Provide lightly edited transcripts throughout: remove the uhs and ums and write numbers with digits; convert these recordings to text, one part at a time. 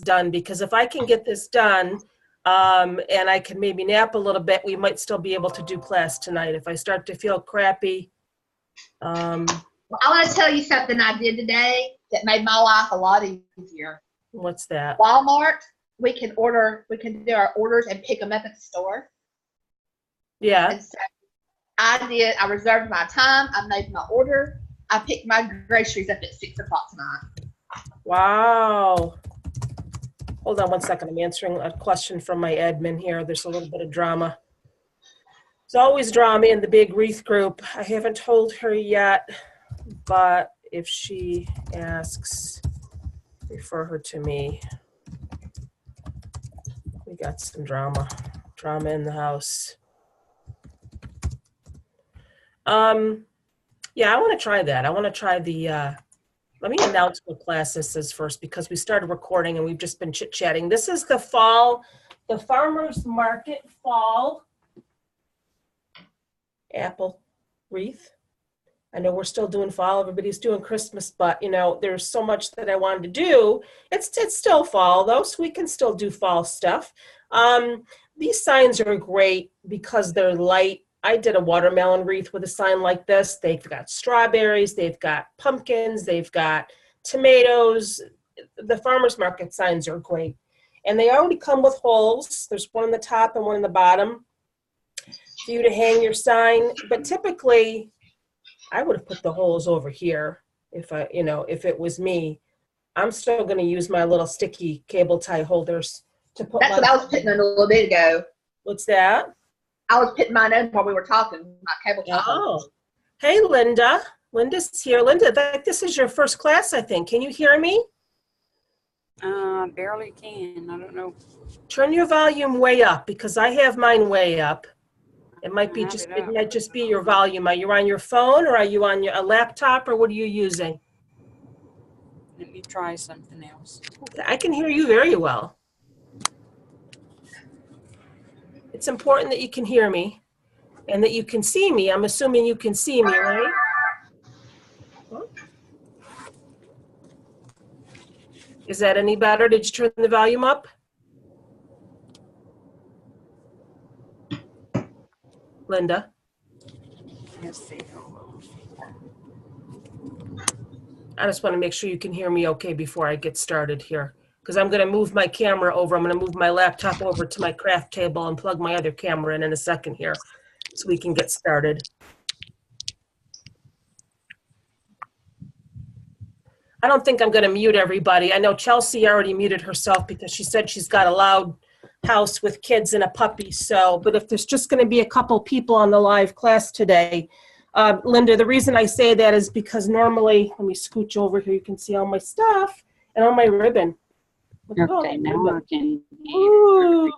done, because if I can get this done, and I can maybe nap a little bit, we might still be able to do class tonight. If I start to feel crappy. Well, I want to tell you something I did today that made my life a lot easier. What's that? Walmart, we can do our orders and pick them up at the store. Yeah. And so I reserved my time, I made my order, I picked my groceries up at 6 o'clock tonight. Wow. Hold on one second. I'm answering a question from my admin here. There's a little bit of drama. There's always drama in the big wreath group. I haven't told her yet, but if she asks, refer her to me. We got some drama in the house. Yeah, I want to try that. I want to try the, let me announce what class this is first, because we started recording and we've just been chit-chatting. This is the farmer's market fall apple wreath. I know we're still doing fall, everybody's doing Christmas, but you know, there's so much that I wanted to do. It's still fall though, so we can still do fall stuff. These signs are great because they're light. I did a watermelon wreath with a sign like this. They've got strawberries, they've got pumpkins, they've got tomatoes. The farmer's market signs are great. And they already come with holes. There's one on the top and one on the bottom for you to hang your sign. But typically, I would have put the holes over here if it was me. I'm still going to use my little sticky cable tie holders to put. That's what I was putting in a little bit ago. What's that? I was putting mine in while we were talking, my cable tie. Oh, hey, Linda. Linda's here. Linda, this is your first class, I think. Can you hear me? Barely can. I don't know. Turn your volume way up, because I have mine way up. It might just be your volume. Are you on your phone, or are you on a laptop, or what are you using? Let me try something else. I can hear you very well. It's important that you can hear me and that you can see me. I'm assuming you can see me, right? Is that any better? Did you turn the volume up? Linda? Let's see. I just want to make sure you can hear me okay before I get started here, because I'm going to move my camera over. I'm going to move my laptop over to my craft table and plug my other camera in a second here so we can get started. I don't think I'm going to mute everybody. I know Chelsea already muted herself because she said she's got a loud house with kids and a puppy. So, but if there's just going to be a couple people on the live class today, Linda, the reason I say that is because normally, let me scooch over here, you can see all my stuff and all my ribbon. Okay, now I can hear.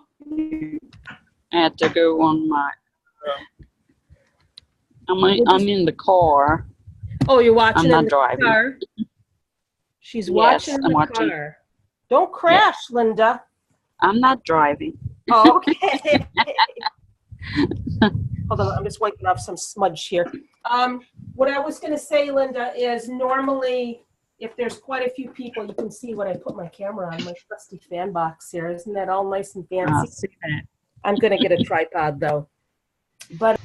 I have to go on my. I'm in the car. Oh, you're watching? I'm in not the driving. Car? She's watching in the car. Don't crash, yes. Linda. I'm not driving. Oh, okay. Hold on, I'm just wiping off some smudge here. What I was going to say, Linda, is normally if there's quite a few people, you can see what I put my camera on, my trusty fan box here. Isn't that all nice and fancy? I'll see that. I'm going to get a tripod though. But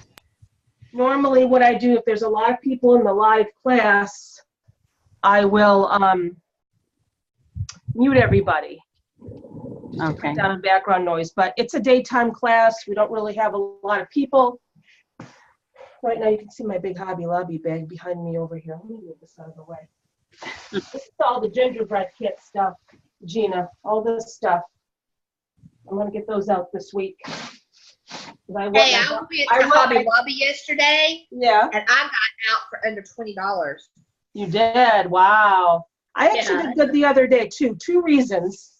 normally what I do, if there's a lot of people in the live class, I will mute everybody. Okay. Cut down on background noise, but it's a daytime class. We don't really have a lot of people. Right now you can see my big Hobby Lobby bag behind me over here. Let me move this out of the way. This is all the gingerbread kit stuff, Gina, all this stuff. I'm going to get those out this week. I went to Hobby Lobby yesterday. Yeah. And I got out for under $20. You did? Wow. I actually did good the other day too. 2 reasons.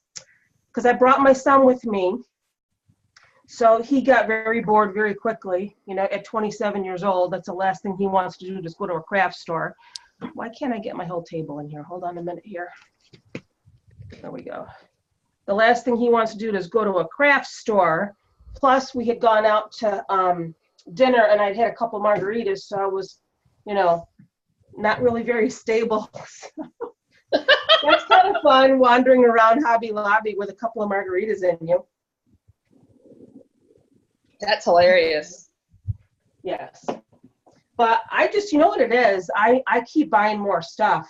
Because I brought my son with me. So he got very bored very quickly. You know, at 27 years old, that's the last thing he wants to do, just go to a craft store. Why can't I get my whole table in here? Hold on a minute here. There we go. The last thing he wants to do is go to a craft store. Plus, we had gone out to dinner, and I'd had a couple margaritas, so I was, you know, not really very stable. That's kind of fun, wandering around Hobby Lobby with a couple of margaritas in you. That's hilarious. Yes. But I just, you know what it is? I keep buying more stuff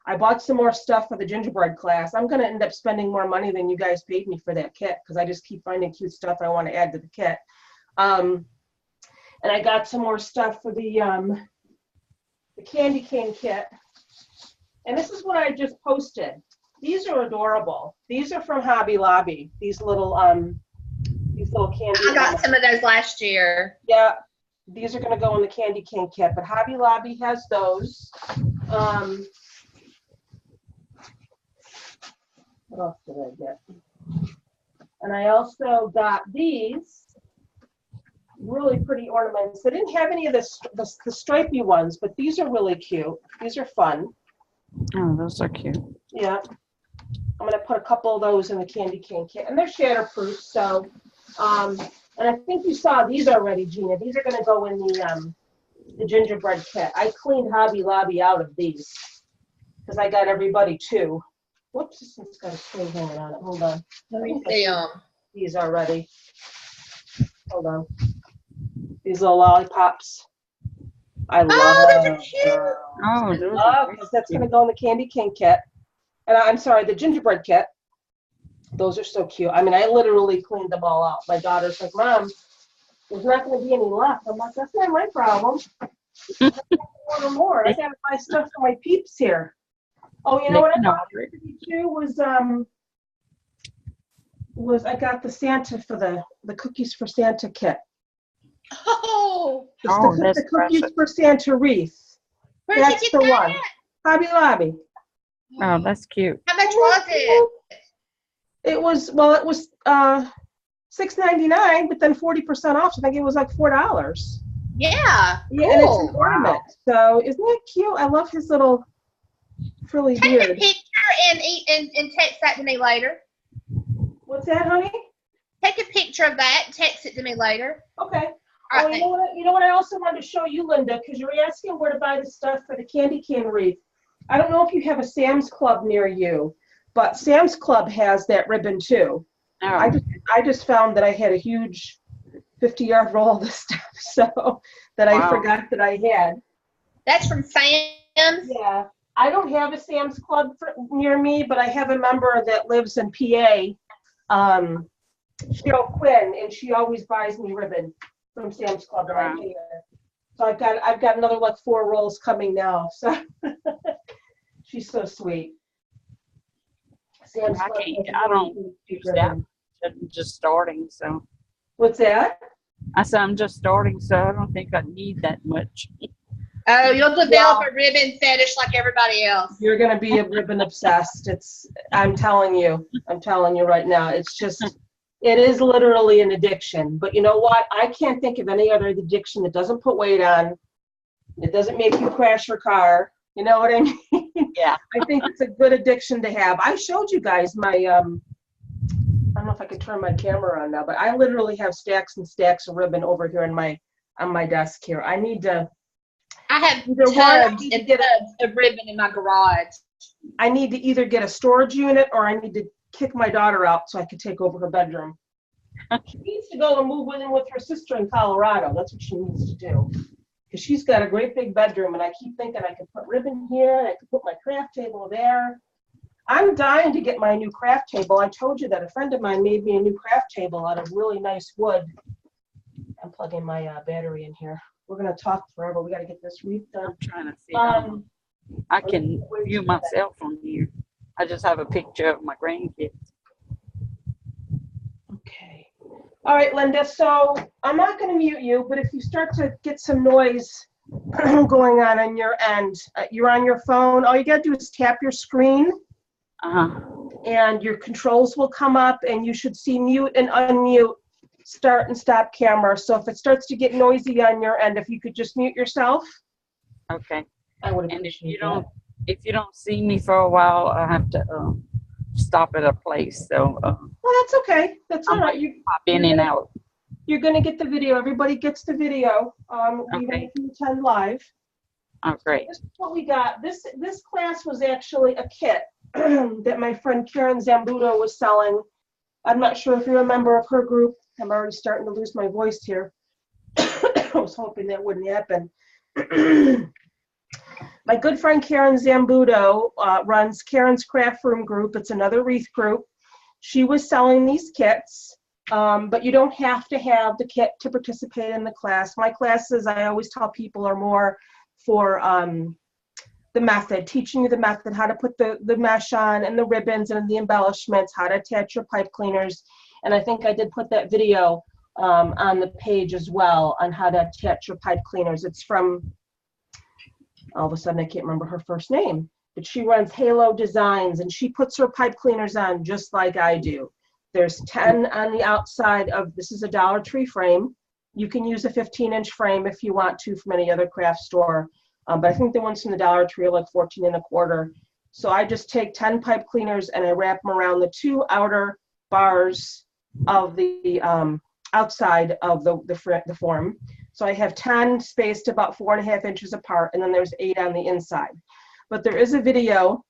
I bought some more stuff for the gingerbread class. I'm going to end up spending more money than you guys paid me for that kit because I just keep finding cute stuff I want to add to the kit. And I got some more stuff for the candy cane kit. And this is what I just posted. These are adorable. These are from Hobby Lobby. These little candy. I got some of those last year. Yeah, these are going to go in the candy cane kit, but Hobby Lobby has those. What else did I get? And I also got these really pretty ornaments. They didn't have any of the stripy ones, but these are really cute. These are fun. Oh, those are cute. Yeah. I'm going to put a couple of those in the candy cane kit. And they're shatterproof, so, and I think you saw these already, Gina. These are going to go in the gingerbread kit. I cleaned Hobby Lobby out of these because I got everybody two. Whoops, this one's got a string hanging on it. Hold on. Let me see them. These already. Hold on. These little lollipops. I love those are cute. them. Oh, those Love because that's going to go in the candy cane kit. And I'm sorry, the gingerbread kit. Those are so cute. I mean, I literally cleaned them all out. My daughter's like, Mom, there's not going to be any left. I'm like, that's not my problem. I order more. I got to buy stuff for my peeps here. Oh, you know what I got too was I got the Santa for the cookies for Santa kit. Oh, The cookies for Santa wreath. where'd That's you the get that? one. Hobby Lobby. Oh, that's cute. How much was it? It was $6.99, but then 40% off. So I think it was like $4. Yeah, Yeah, and it's cool. an ornament. So isn't that cute? I love his little frilly Take a beard. picture and text that to me later. What's that, honey? Take a picture of that and text it to me later. Okay. All Oh, right. you know what I also wanted to show you, Linda, because you were asking where to buy the stuff for the candy cane wreath. I don't know if you have a Sam's Club near you, but Sam's Club has that ribbon too. Oh, I just found that I had a huge 50-yard roll of this stuff, so that I forgot that I had. That's from Sam's? Yeah. I don't have a Sam's Club near me, but I have a member that lives in PA, Cheryl Quinn, and she always buys me ribbon from Sam's Club when I pay her. So I've got another like 4 rolls coming now. So she's so sweet. Sam's Club. I don't use that. I'm just starting, so. What's that? I said I'm just starting, so I don't think I need that much. Oh, you'll develop a ribbon fetish like everybody else. You're gonna be a ribbon obsessed. I'm telling you right now. It is literally an addiction. But you know what? I can't think of any other addiction that doesn't put weight on. It doesn't make you crash your car. You know what I mean? Yeah. I think it's a good addiction to have. I showed you guys my I don't know if I can turn my camera on now, but I literally have stacks and stacks of ribbon over here on my desk here. I need to. I have Either tubs and tubs of ribbon in my garage. I need to either get a storage unit or I need to kick my daughter out so I can take over her bedroom. She needs to go and move in with her sister in Colorado. That's what she needs to do. Because she's got a great big bedroom, and I keep thinking I could put ribbon here, and I could put my craft table there. I'm dying to get my new craft table. I told you that a friend of mine made me a new craft table out of really nice wood. I'm plugging my battery in here. We're going to talk forever. We got to get this wreath done. I'm trying to see. I can view myself on here. I just have a picture of my grandkids. Okay. All right, Linda. So I'm not going to mute you, but if you start to get some noise going on your end, you're on your phone. All you got to do is tap your screen. And your controls will come up, and you should see mute and unmute, start and stop camera. So if it starts to get noisy on your end, if you could just mute yourself. Okay. I would And appreciate if you don't see me for a while, I have to stop at a place. So well, that's okay. That's all right. You pop in and out. You're going to get the video. Everybody gets the video. Even if you attend live. Oh, great. This is what we got. This class was actually a kit that my friend Karen Zambuto was selling. I'm not sure if you're a member of her group. I'm already starting to lose my voice here. I was hoping that wouldn't happen. My good friend Karen Zambuto runs Karen's Craft Room group. It's another wreath group. She was selling these kits, but you don't have to have the kit to participate in the class. My classes, I always tell people, are more for the method, teaching you the method, how to put the mesh on and the ribbons and the embellishments, how to attach your pipe cleaners. And I think I did put that video on the page as well on how to attach your pipe cleaners. It's from, all of a sudden I can't remember her first name, but she runs Halo Designs, and she puts her pipe cleaners on just like I do. There's 10 on the outside of, this is a Dollar Tree frame. You can use a 15-inch frame if you want to from any other craft store. But I think the ones from the Dollar Tree are like 14 1/4. So I just take 10 pipe cleaners and I wrap them around the 2 outer bars of the outside of the form. So I have 10 spaced about 4.5 inches apart, and then there's 8 on the inside. But there is a video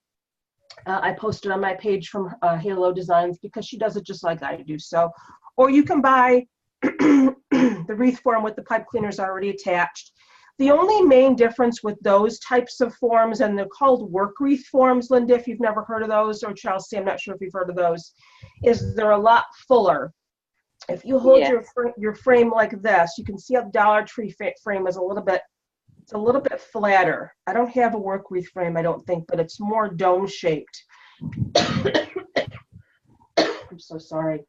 I posted on my page from Halo Designs, because she does it just like I do. So, or you can buy the wreath form with the pipe cleaners already attached. The only main difference with those types of forms, and they're called work wreath forms, Linda, if you've never heard of those, or Chelsea, I'm not sure if you've heard of those, is they're a lot fuller. If you hold your frame like this, you can see how the Dollar Tree frame is a little bit flatter. I don't have a work wreath frame, I don't think, but it's more dome shaped. I'm so sorry.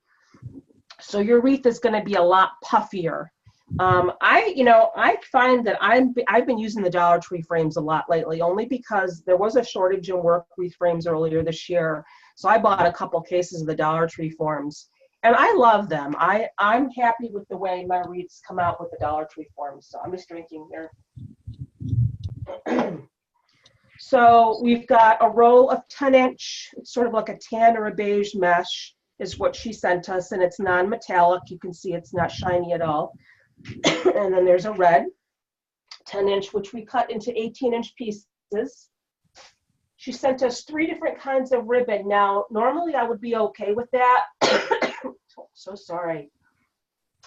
So your wreath is going to be a lot puffier. I find that I've been using the Dollar Tree frames a lot lately, only because there was a shortage in work wreath frames earlier this year. So I bought a couple cases of the Dollar Tree forms, and I love them. I'm happy with the way my wreaths come out with the Dollar Tree forms. So I'm just drinking here. So we've got a roll of 10-inch, it's sort of like a tan or a beige mesh is what she sent us, and it's non-metallic. You can see it's not shiny at all. And then there's a red 10-inch, which we cut into 18-inch pieces. She sent us 3 different kinds of ribbon. Now, normally I would be okay with that. So sorry.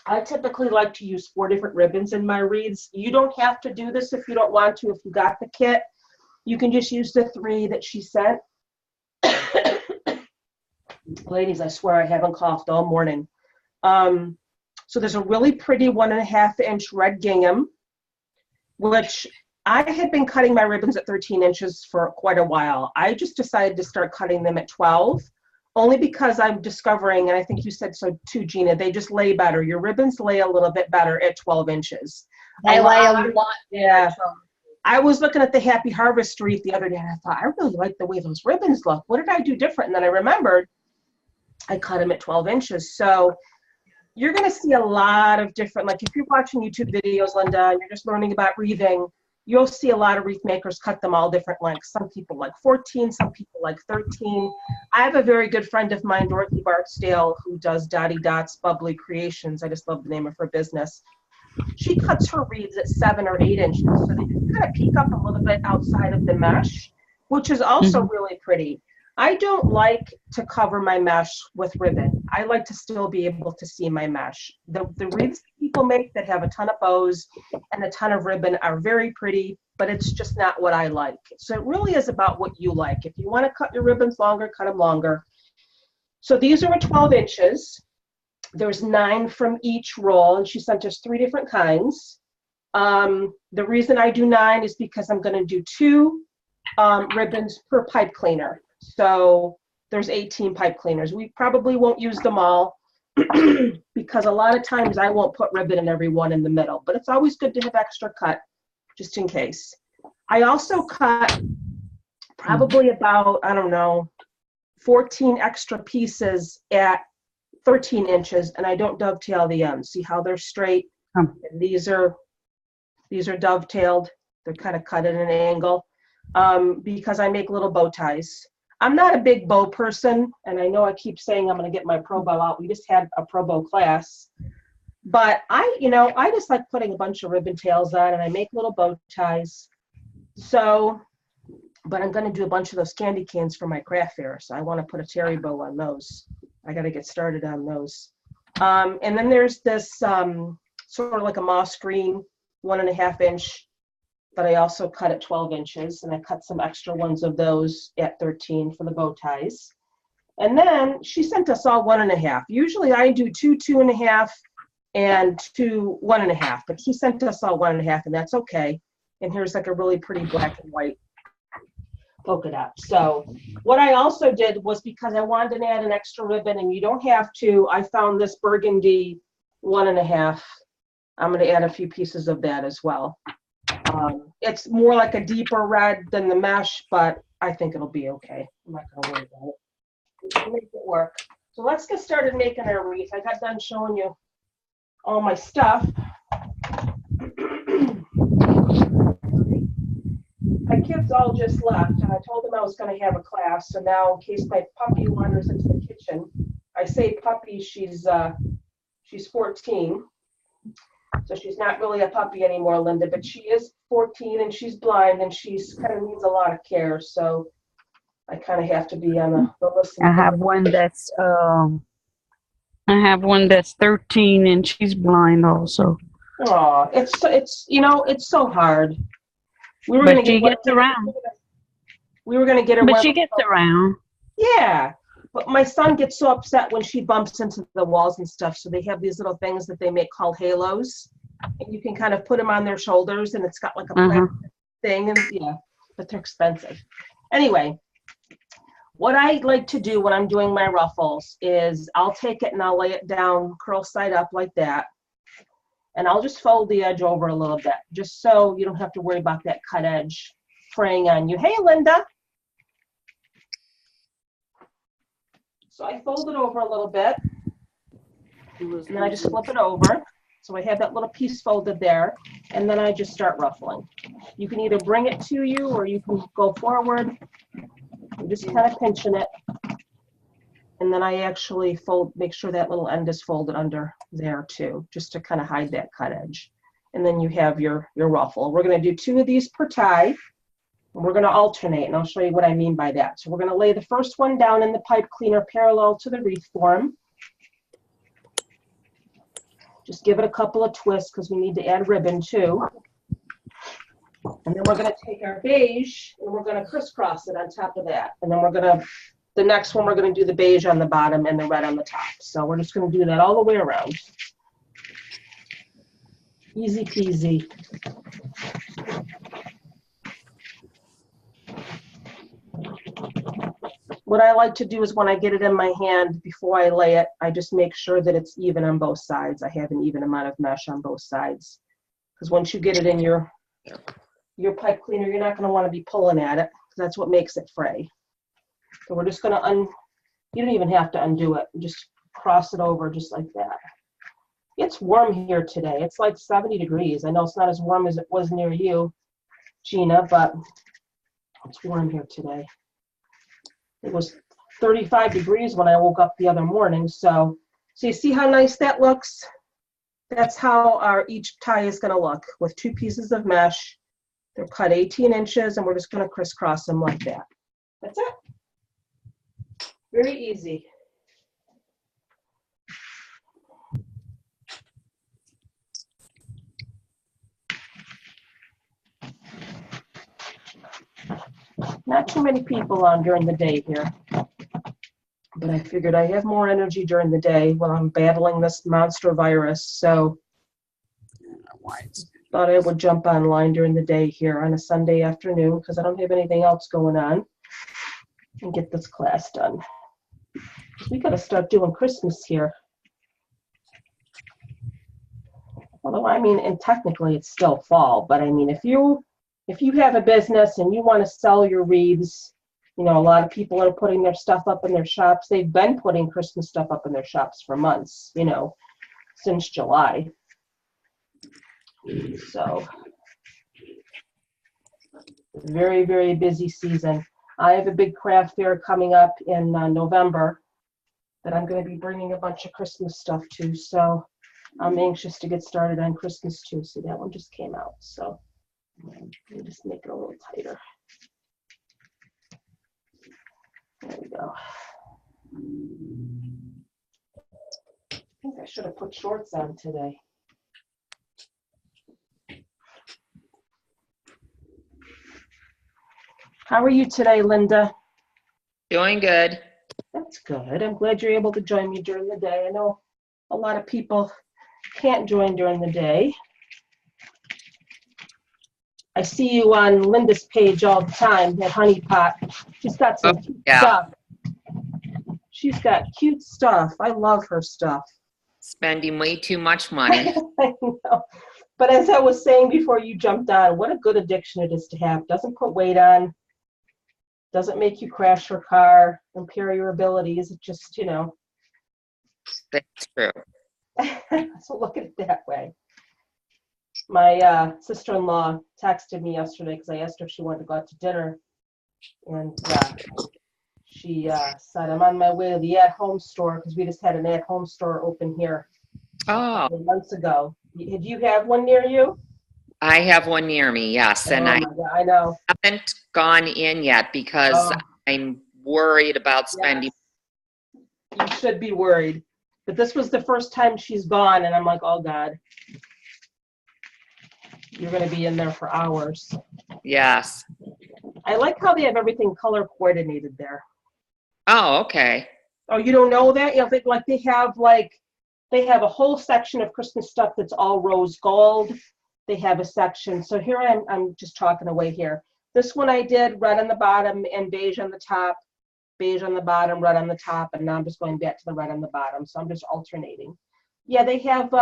I typically like to use 4 different ribbons in my wreaths. You don't have to do this if you don't want to. If you got the kit, you can just use the 3 that she sent. Ladies, I swear I haven't coughed all morning. So there's a really pretty 1.5-inch red gingham, which I had been cutting my ribbons at 13 inches for quite a while. I just decided to start cutting them at 12, only because I'm discovering, and I think you said so too, Gina, they just lay better. Your ribbons lay a little bit better at 12 inches. They lay a lot. Yeah. I was looking at the Happy Harvest wreath the other day, and I thought, I really like the way those ribbons look. What did I do different? And then I remembered I cut them at 12 inches. So you're going to see a lot of different, like if you're watching YouTube videos, Linda, and you're just learning about wreathing, you'll see a lot of wreath makers cut them all different lengths. Some people like 14, some people like 13. I have a very good friend of mine, Dorothy Barksdale, who does Dottie Dot's Bubbly Creations. I just love the name of her business. She cuts her wreaths at 7 or 8 inches, so they just kind of peek up a little bit outside of the mesh, which is also really pretty. I don't like to cover my mesh with ribbon. I like to still be able to see my mesh. The wreaths people make that have a ton of bows and a ton of ribbon are very pretty, but it's just not what I like. So it really is about what you like. If you want to cut your ribbons longer, cut them longer. So these are at 12 inches. There's 9 from each roll, and she sent us 3 different kinds. The reason I do 9 is because I'm going to do 2 ribbons per pipe cleaner. So there's 18 pipe cleaners. We probably won't use them all because a lot of times I won't put ribbon in every one in the middle, but it's always good to have extra cut just in case. I also cut probably about, I don't know, 14 extra pieces at 13 inches, and I don't dovetail the ends. See how they're straight? And these are dovetailed. They're kind of cut at an angle because I make little bow ties. I'm not a big bow person, and I know I keep saying I'm going to get my pro bow out. We just had a pro bow class. But I just like putting a bunch of ribbon tails on, and I make little bow ties. So, but I'm going to do a bunch of those candy canes for my craft fair. So I want to put a terry bow on those. I got to get started on those. And then there's this sort of like a moss green 1.5 inch, but I also cut at 12 inches, and I cut some extra ones of those at 13 for the bow ties. And then she sent us all 1.5. Usually I do 2, 2.5, and 2, 1.5, but she sent us all 1.5, and that's okay. And here's like a really pretty black and white polka dot. So what I also did was, because I wanted to add an extra ribbon, and you don't have to, I found this burgundy 1.5. I'm going to add a few pieces of that as well. It's more like a deeper red than the mesh, but I think it'll be okay. I'm not going to worry about it. We can make it work. So let's get started making our wreath. I got done showing you all my stuff. My kids all just left, and I told them I was going to have a class. So now, in case my puppy wanders into the kitchen, I say puppy, she's 14. So she's not really a puppy anymore, Linda, but she is 14, and she's blind, and she's kind of needs a lot of care. So I kind of have to be on the list. I have one that's 13, and she's blind also. Oh, it's you know, it's so hard. We were But gonna she get gets around. We were gonna get her. But she gets around. Yeah, but my son gets so upset when she bumps into the walls and stuff. So they have these little things that they make called halos, and you can kind of put them on their shoulders, and it's got like a plastic thing, and yeah, but they're expensive. Anyway, what I like to do when I'm doing my ruffles is I'll take it and I'll lay it down curl side up like that. And I'll just fold the edge over a little bit, just so you don't have to worry about that cut edge fraying on you. Hey, Linda. So I fold it over a little bit, and then I just flip it over. So I have that little piece folded there, and then I just start ruffling. You can either bring it to you, or you can go forward. I'm just kind of pinching it. And then I actually make sure that little end is folded under there too, just to kind of hide that cut edge. And then you have your ruffle. We're going to do 2 of these per tie, and we're going to alternate, and I'll show you what I mean by that. So we're going to lay the first one down in the pipe cleaner parallel to the wreath form. Just give it a couple of twists because we need to add ribbon too. And then we're going to take our beige and we're going to crisscross it on top of that. And then the next one, we're going to do the beige on the bottom and the red on the top. So we're just going to do that all the way around. Easy peasy. What I like to do is when I get it in my hand, before I lay it, I just make sure that it's even on both sides. I have an even amount of mesh on both sides. Because once you get it in your pipe cleaner, you're not going to want to be pulling at it, because that's what makes it fray. So we're just going to you don't even have to undo it. Just cross it over just like that. It's warm here today. It's like 70 degrees. I know it's not as warm as it was near you, Gina, but it's warm here today. It was 35 degrees when I woke up the other morning. So you see how nice that looks? That's how each tie is going to look, with 2 pieces of mesh. They're cut 18 inches, and we're just going to crisscross them like that. That's it. Very easy. Not too many people on during the day here, but I figured I have more energy during the day while I'm battling this monster virus, so thought I would jump online during the day here on a Sunday afternoon, because I don't have anything else going on, and get this class done. We got to start doing Christmas here. Although, I mean, and technically it's still fall, but I mean, if you have a business and you want to sell your wreaths, you know, a lot of people are putting their stuff up in their shops. They've been putting Christmas stuff up in their shops for months, you know, since July. So, very, very busy season. I have a big craft fair coming up in November that I'm going to be bringing a bunch of Christmas stuff to. So I'm anxious to get started on Christmas too. See, that one just came out. So Let me just make it a little tighter. There we go. I think I should have put shorts on today. How are you today, Linda? Doing good. That's good. I'm glad you're able to join me during the day. I know a lot of people can't join during the day. I see you on Linda's page all the time at Honey Pot. She's got some cute stuff. She's got cute stuff. I love her stuff. Spending way too much money. I know. But as I was saying before you jumped on, what a good addiction it is to have. Doesn't put weight on. Doesn't make you crash your car, impair your abilities. It just, you know. That's true. So look at it that way. My sister-in-law texted me yesterday because I asked her if she wanted to go out to dinner. And she said, I'm on my way to the at-home store because we just had an at-home store open here Oh, months ago. Did you have one near you? I have one near me, yes. And I God, I know. haven't gone in yet because I'm worried about spending. Yes. You should be worried. But this was the first time she's gone, and I'm like, oh, God. You're going to be in there for hours. Yes. I like how they have everything color coordinated there. Oh, okay. Oh, you don't know that? You know, they have a whole section of Christmas stuff that's all rose gold. They have a section. So here I'm just talking away here. This one I did red on the bottom and beige on the top, beige on the bottom, red on the top, and now I'm just going back to the red on the bottom. So I'm just alternating. Yeah, they have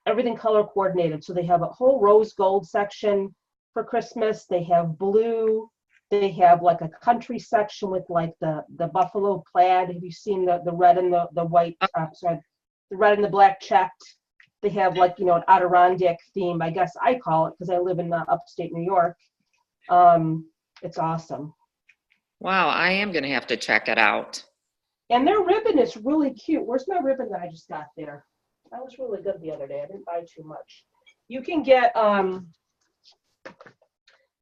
everything color coordinated. So they have a whole rose gold section for Christmas. They have blue. They have like a country section with like the buffalo plaid. Have you seen the red and the white, sorry, the red and the black checked? They have like, you know, an Adirondack theme, I guess I call it, because I live in upstate New York. It's awesome. Wow, I am going to have to check it out. And their ribbon is really cute. Where's my ribbon that I just got there? That was really good the other day. I didn't buy too much. You can get,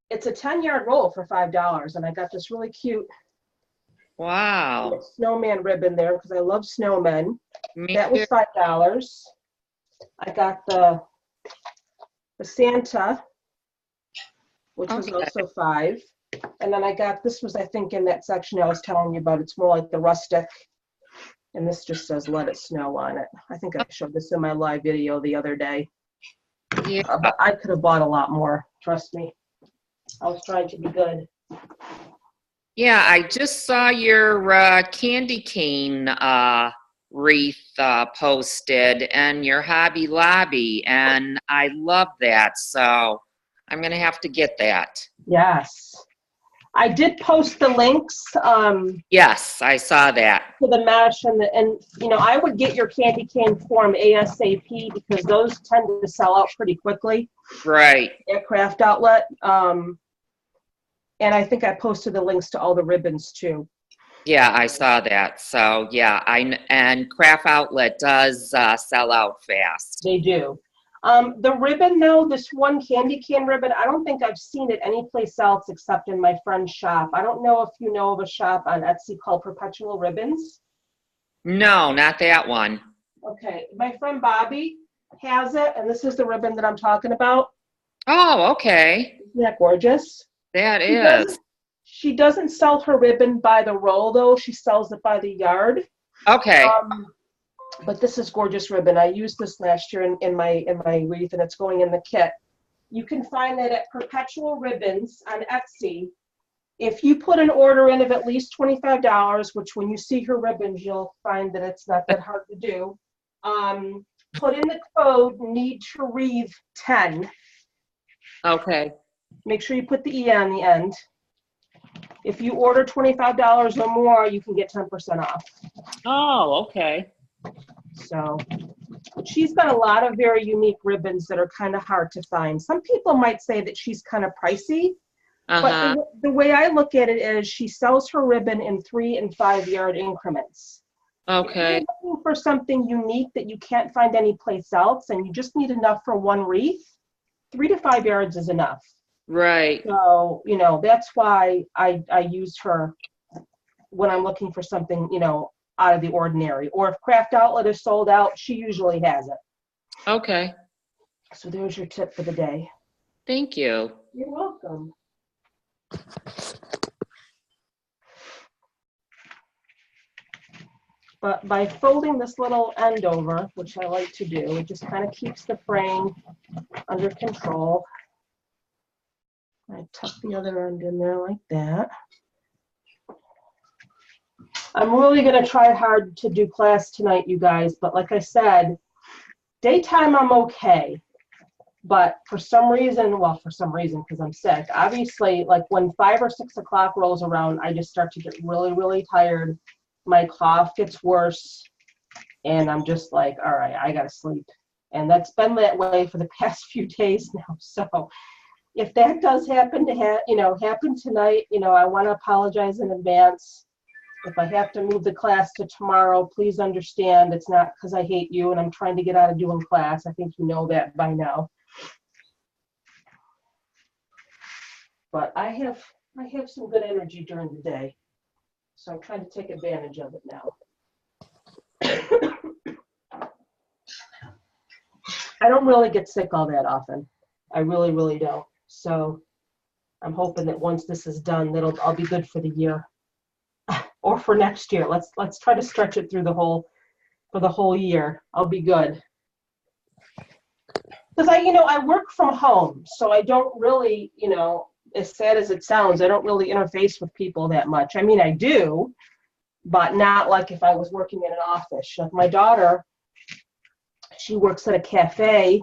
it's a 10-yard roll for $5, and I got this really cute Wow. snowman ribbon there because I love snowmen. Me That was too. $5. I got the Santa, which was Okay. also $5. And then I got, this was, I think, in that section I was telling you about. It's more like the rustic. And this just says, let it snow on it. I think I showed this in my live video the other day. Yeah. But I could have bought a lot more, trust me. I was trying to be good. Yeah, I just saw your candy cane wreath posted and your Hobby Lobby, and I love that. So I'm going to have to get that. Yes. I did post the links Yes, I saw that. to the mesh and you know, I would get your candy cane form ASAP because those tend to sell out pretty quickly Right. at Craft Outlet. And I think I posted the links to all the ribbons too. Yeah, I saw that. So yeah, and Craft Outlet does sell out fast. They do. The ribbon though, this one candy cane ribbon, I don't think I've seen it anyplace else except in my friend's shop. I don't know if you know of a shop on Etsy called Perpetual Ribbons. No, not that one. Okay, my friend Bobby has it, and this is the ribbon that I'm talking about. Oh, okay. Isn't that gorgeous? That is. She doesn't sell her ribbon by the roll though. She sells it by the yard. Okay. But this is gorgeous ribbon. I used this last year in my wreath, and it's going in the kit. You can find that at Perpetual Ribbons on Etsy. If you put an order in of at least $25, which when you see her ribbons, you'll find that it's not that hard to do. Put in the code need to wreath 10. Okay. Make sure you put the E on the end. If you order $25 or more, you can get 10% off. Oh, okay. So she's got a lot of very unique ribbons that are kind of hard to find. Some people might say that she's kind of pricey, but the way I look at it is she sells her ribbon in 3 and 5 yard increments. Okay. If you're looking for something unique that you can't find anyplace else and you just need enough for one wreath, 3 to 5 yards is enough. Right. So, you know, that's why I use her when I'm looking for something, you know, out of the ordinary. Or if Craft Outlet is sold out, she usually has it. Okay. So there's your tip for the day. Thank you. You're welcome. But by folding this little end over, which I like to do, it just kind of keeps the fraying under control. I tuck the other end in there like that. I'm really going to try hard to do class tonight, you guys, but like I said, daytime I'm okay. But for some reason, well, for some reason, because I'm sick, obviously, like when 5 or 6 o'clock rolls around, I just start to get really, really tired. My cough gets worse, and I'm just like, all right, I gotta sleep. And that's been that way for the past few days now. So if that does happen to happen tonight, you know, I want to apologize in advance. If I have to move the class to tomorrow, please understand it's not because I hate you and I'm trying to get out of doing class. I think you know that by now. But I have some good energy during the day, so I'm trying to take advantage of it now. I don't really get sick all that often. I really, really don't. So I'm hoping that once this is done, I'll be good for the year or for next year. Let's try to stretch it through for the whole year. I'll be good. Because I work from home, so I don't really, as sad as it sounds, I don't really interface with people that much. I mean, I do, but not like if I was working in an office. Like my daughter, she works at a cafe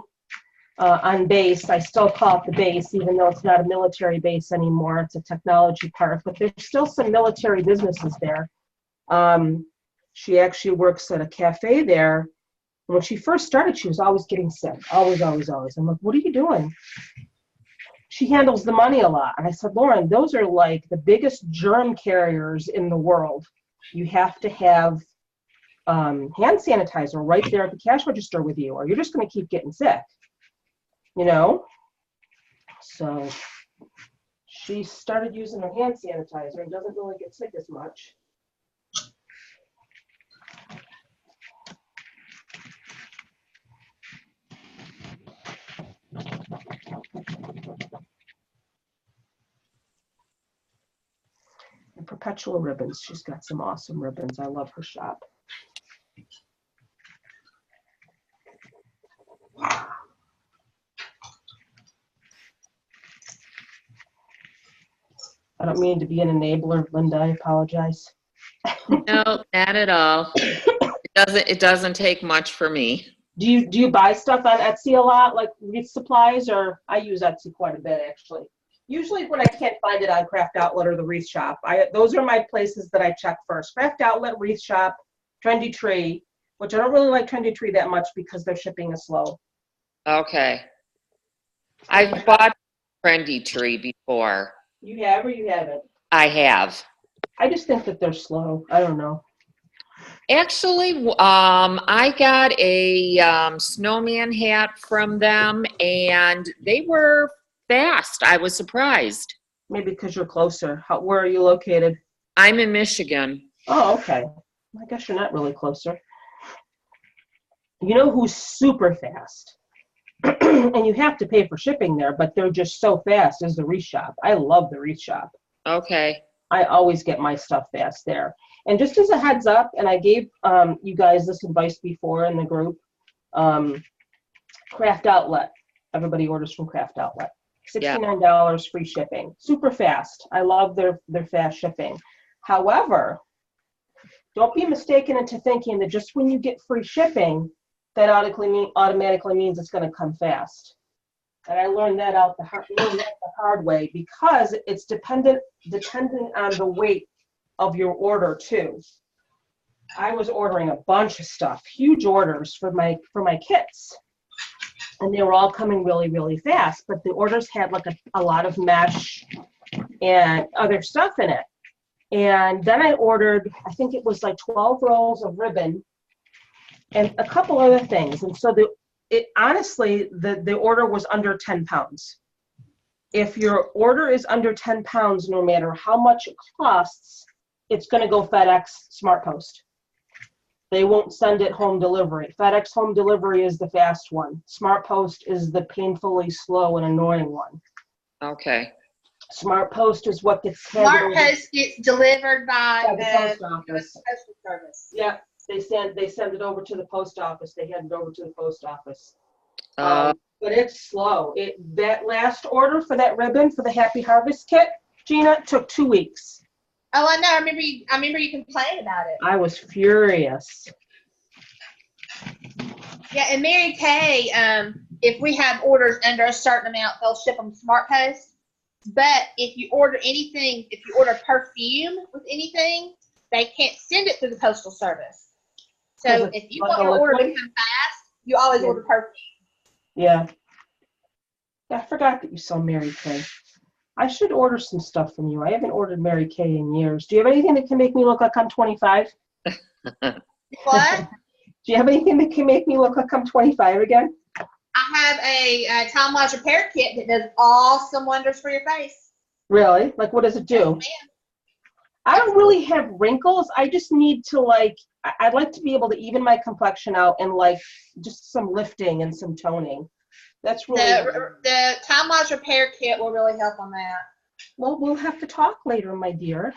on base. I still call it the base, even though it's not a military base anymore. It's a technology park, but there's still some military businesses there. She actually works at a cafe there. When she first started, she was always getting sick. Always, always, always. I'm like, what are you doing? She handles the money a lot. And I said, Lauren, those are like the biggest germ carriers in the world. You have to have hand sanitizer right there at the cash register with you, or you're just going to keep getting sick. So she started using her hand sanitizer and doesn't really get sick as much. And Perpetual Ribbons. She's got some awesome ribbons. I love her shop. I don't mean to be an enabler, Linda. I apologize. No, not at all. It doesn't take much for me. Do you buy stuff on Etsy a lot, like wreath supplies? Or I use Etsy quite a bit, actually. Usually when I can't find it on Craft Outlet or the Wreath Shop, those are my places that I check first. Craft Outlet, Wreath Shop, Trendy Tree, which I don't really like Trendy Tree that much because their shipping is slow. Okay. I've bought Trendy Tree before. You have or you haven't? I have. I just think that they're slow. I don't know. Actually, I got a snowman hat from them, and they were fast. I was surprised. Maybe because you're closer. Where are you located? I'm in Michigan. Oh, okay. I guess you're not really closer. You know who's super fast? And you have to pay for shipping there, but they're just so fast is the Wreath Shop. I love the Wreath Shop. Okay. I always get my stuff fast there. And just as a heads up, and I gave you guys this advice before in the group, Craft Outlet. Everybody orders from Craft Outlet. $69 free shipping. Super fast. I love their fast shipping. However, don't be mistaken into thinking that just when you get free shipping, that automatically means it's going to come fast. And I learned that the hard way because it's dependent on the weight of your order too. I was ordering a bunch of stuff, huge orders for my kits, and they were all coming really, really fast. But the orders had like a lot of mesh and other stuff in it. And then I ordered, I think it was like 12 rolls of ribbon and a couple other things. And so it honestly, the order was under 10 pounds. If your order is under 10 pounds, no matter how much it costs, it's going to go FedEx Smart Post. They won't send it home delivery. FedEx home delivery is the fast one. Smart Post is the painfully slow and annoying one. Okay. Smart Post is what gets Smart Post gets delivered by the post office. postal service. Yeah, they send it over to the post office. They hand it over to the post office. But it's slow. That last order for that ribbon for the Happy Harvest kit, Gina, took 2 weeks. Oh, I know. I remember you complained about it. I was furious. Yeah, and Mary Kay, if we have orders under a certain amount, they'll ship them Smart Post. But if you order anything, if you order perfume with anything, they can't send it through the postal service. So if you want your order to come fast, you always order perfume. Yeah. I forgot that you sell Mary Kay. I should order some stuff from you. I haven't ordered Mary Kay in years. Do you have anything that can make me look like I'm 25? What? Do you have anything that can make me look like I'm 25 again? I have a time lapse repair kit that does awesome wonders for your face. Really? Like, what does it do? Yes, I don't really have wrinkles. I just need to, like, I'd like to be able to even my complexion out and, like, just some lifting and some toning. That's really the time lapse repair kit will really help on that. Well, we'll have to talk later, my dear.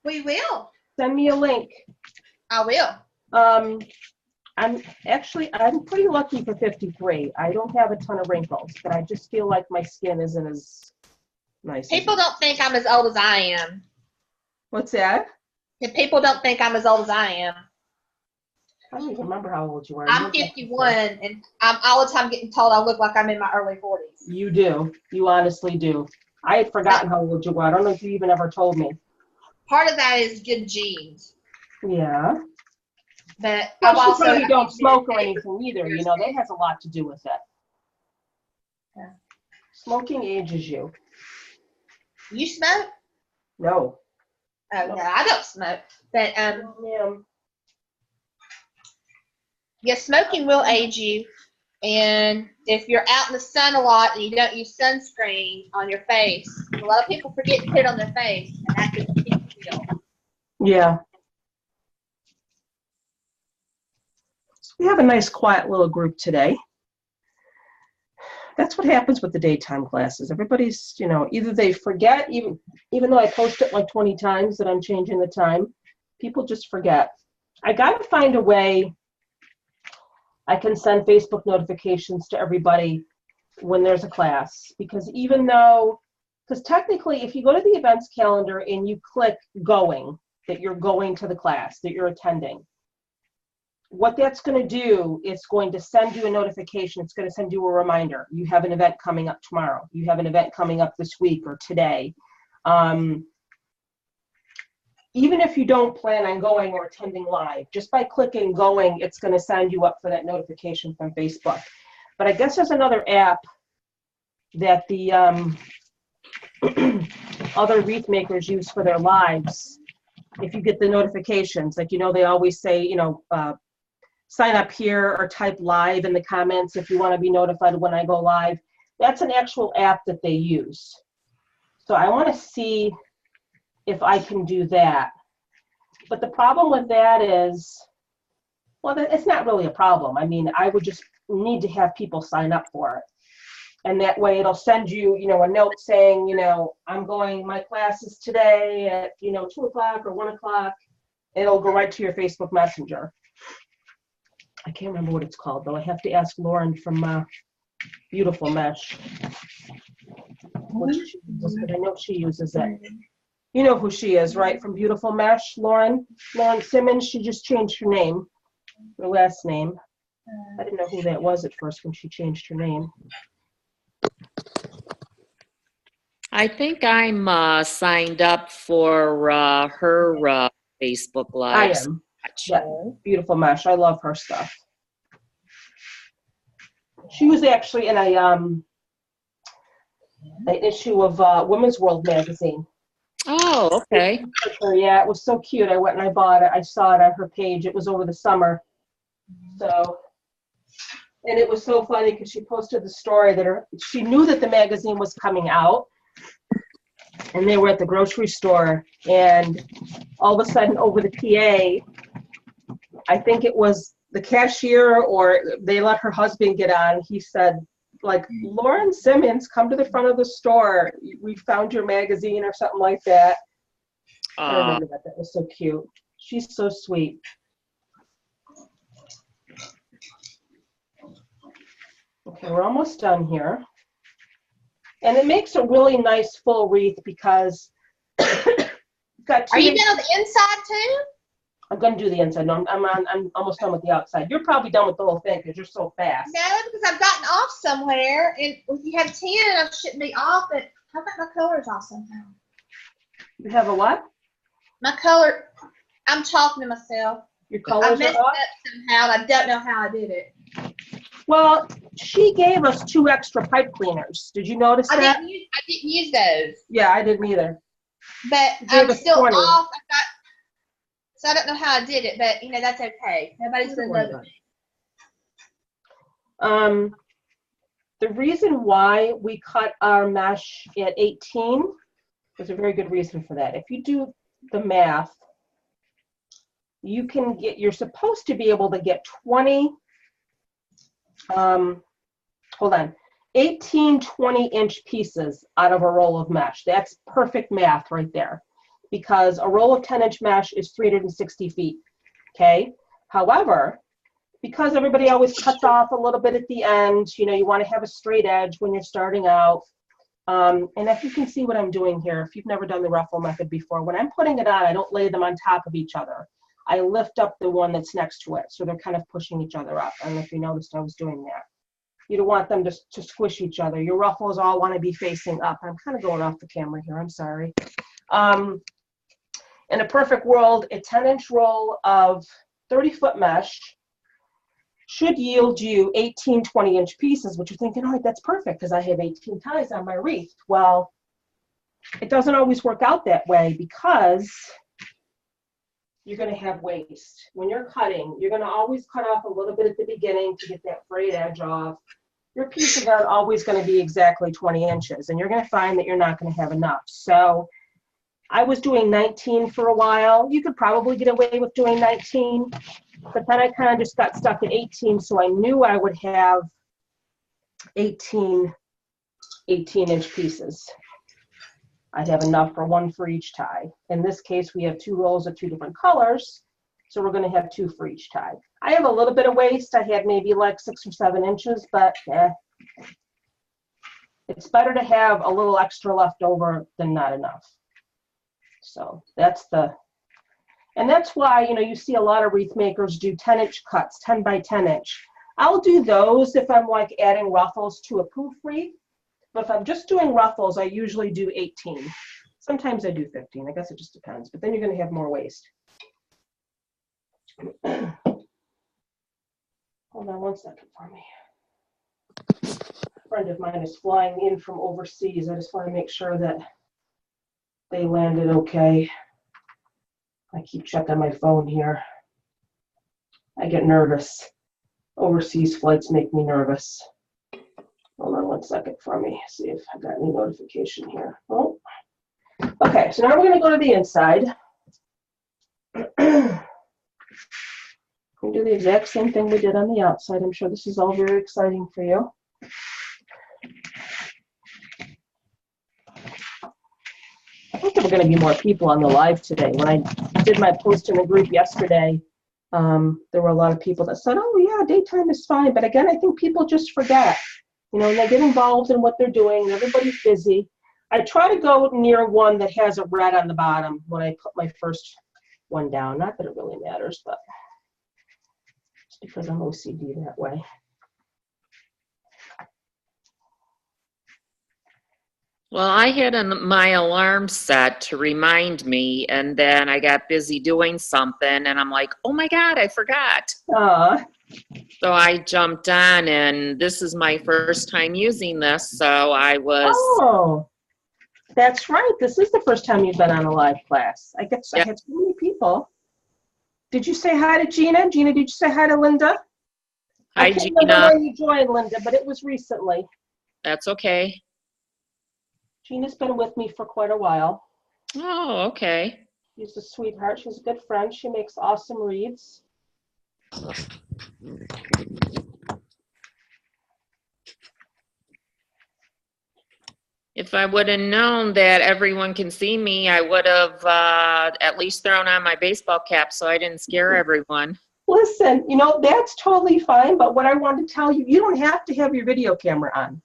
We will. Send me a link. I will. I'm pretty lucky for 53. I don't have a ton of wrinkles, but I just feel like my skin isn't as nice. People don't think I'm as old as I am. What's that? If people don't think I'm as old as I am. I don't even remember how old you are. I'm 51, and I'm all the time getting told I look like I'm in my early 40s. You do. You honestly do. I had forgotten how old you were. I don't know if you even ever told me. Part of that is good genes. Yeah. But Well, I've also probably don't smoke or anything either. You know, that has a lot to do with it. Yeah. Smoking ages you. You smoke? No. Oh, no, I don't smoke. But yeah, smoking will age you. And if you're out in the sun a lot and you don't use sunscreen on your face, a lot of people forget to put it on their face, and that can keep you ill. Yeah. So we have a nice, quiet little group today. That's what happens with the daytime classes. Everybody's, you know, either they forget, even though I post it like 20 times that I'm changing the time, people just forget. I got to find a way I can send Facebook notifications to everybody when there's a class, because technically if you go to the events calendar and you click going, that you're going to the class, that you're attending, what that's going to do, it's going to send you a notification. It's going to send you a reminder. You have an event coming up tomorrow. You have an event coming up this week or today. Even if you don't plan on going or attending live, just by clicking going, it's going to send you up for that notification from Facebook. But I guess there's another app that the other wreath makers use for their lives. If you get the notifications, like, you know, they always say, you know, sign up here or type live in the comments if you want to be notified when I go live. That's an actual app that they use. So I want to see if I can do that. But the problem with that is, well, it's not really a problem. I mean, I would just need to have people sign up for it. And that way it'll send you, you know, a note saying, you know, I'm going, my class is today at, you know, 2 o'clock or 1 o'clock. It'll go right to your Facebook Messenger. I can't remember what it's called, though. I have to ask Lauren from Beautiful Mesh. Which she uses, but I know she uses it. You know who she is, right? From Beautiful Mesh, Lauren Simmons. She just changed her name, her last name. I didn't know who that was at first when she changed her name. I think I'm signed up for her Facebook Live. I am. Yeah, Beautiful Mesh. I love her stuff. She was actually in an issue of Women's World magazine. Oh, okay. Yeah, it was so cute. I went and I bought it. I saw it on her page. It was over the summer. So And it was so funny because she posted the story that she knew that the magazine was coming out, and they were at the grocery store, and all of a sudden over the PA, I think it was the cashier or they let her husband get on. He said, like, Lauren Simmons, come to the front of the store. We found your magazine or something like that. I remember that. That was so cute. She's so sweet. Okay, we're almost done here. And it makes a really nice full wreath because got two. Are you done with the inside too? I'm going to do the inside. No, I'm almost done with the outside. You're probably done with the whole thing because you're so fast. No, because I've gotten off somewhere, and if you have 10, I shouldn't be off, but I got my colors off somehow. You have a what? My color, I'm talking to myself. Your I colors messed are off? up somehow, and I don't know how I did it. Well, she gave us 2 extra pipe cleaners. Did you notice I that? didn't use those, Yeah, I didn't either. but She gave I'm us still 20. off. So I don't know how I did it, but that's okay. Nobody's gonna know that. The reason why we cut our mesh at 18, there's a very good reason for that. If you do the math, you're supposed to be able to get 18 20-inch pieces out of a roll of mesh. That's perfect math right there, because a roll of 10-inch mesh is 360 feet, okay? However, because everybody always cuts off a little bit at the end, you want to have a straight edge when you're starting out. And if you can see what I'm doing here, if you've never done the ruffle method before, when I'm putting it on, I don't lay them on top of each other. I lift up the one that's next to it, so they're kind of pushing each other up. I don't know if you noticed I was doing that. You don't want them to squish each other. Your ruffles all want to be facing up. I'm kind of going off the camera here, I'm sorry. In a perfect world, a 10-inch roll of 30-foot mesh should yield you 18 20-inch pieces, which you're thinking, all right, that's perfect because I have 18 ties on my wreath. Well, it doesn't always work out that way because you're going to have waste. When you're cutting, you're going to always cut off a little bit at the beginning to get that frayed edge off. Your pieces aren't always going to be exactly 20 inches, and you're going to find that you're not going to have enough. So I was doing 19 for a while. You could probably get away with doing 19, but then I kind of just got stuck at 18, so I knew I would have 18 18-inch pieces. I'd have enough for 1 for each tie. In this case, we have 2 rolls of 2 different colors, so we're going to have 2 for each tie. I have a little bit of waste. I had maybe like 6 or 7 inches, but it's better to have a little extra left over than not enough. So that's why, you see a lot of wreath makers do 10-inch cuts, 10 by 10 inch. I'll do those if I'm like adding ruffles to a poof wreath. But if I'm just doing ruffles, I usually do 18. Sometimes I do 15. I guess it just depends. But then you're going to have more waste. Hold on 1 second for me. A friend of mine is flying in from overseas. I just want to make sure that they landed okay. I keep checking my phone here. I get nervous. Overseas flights make me nervous. Hold on 1 second for me. See if I got any notification here. Oh. Okay, so now we're going to go to the inside. We'll do the exact same thing we did on the outside. I'm sure this is all very exciting for you. I think there were going to be more people on the live today. When I did my post in the group yesterday, there were a lot of people that said, oh yeah, daytime is fine. But again, I think people just forget. And they get involved in what they're doing. Everybody's busy. I try to go near one that has a red on the bottom when I put my first one down. Not that it really matters, but it's because I'm OCD that way. Well, I had my alarm set to remind me, and then I got busy doing something, and I'm like, oh my God, I forgot. So I jumped on, and this is my first time using this, so I was... Oh, that's right. This is the first time you've been on a live class. I guess Yep. I had so many people. Did you say hi to Gina? Gina, did you say hi to Linda? I Hi, can't remember Gina. when you joined, Linda, but it was recently. That's okay. Gina's been with me for quite a while. Oh, okay. She's a sweetheart. She's a good friend. She makes awesome wreaths. If I would have known that everyone can see me, I would have at least thrown on my baseball cap so I didn't scare everyone. Listen, that's totally fine, but what I want to tell you, you don't have to have your video camera on.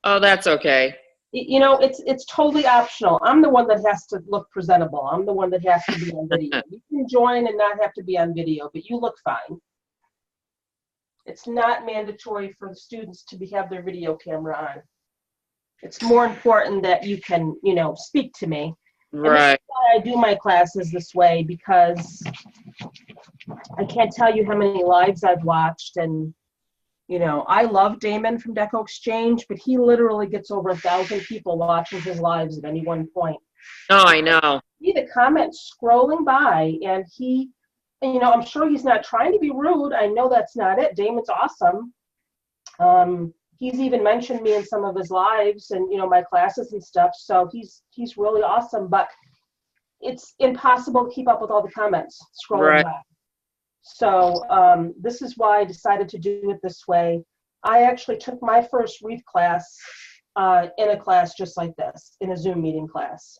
Oh, that's okay. It's totally optional. I'm the one that has to look presentable. I'm the one that has to be on video. You can join and not have to be on video, but you look fine. It's not mandatory for the students to have their video camera on. It's more important that you can, speak to me. And this is Right. why I do my classes this way, because I can't tell you how many lives I've watched. And, I love Damon from Deco Exchange, but he literally gets over 1,000 people watching his lives at any one point. Oh, I know. See the comments scrolling by, and I'm sure he's not trying to be rude. I know that's not it. Damon's awesome. He's even mentioned me in some of his lives and, my classes and stuff. So he's really awesome, but it's impossible to keep up with all the comments scrolling Right. by. So this is why I decided to do it this way. I actually took my first wreath class in a class just like this, in a Zoom meeting class.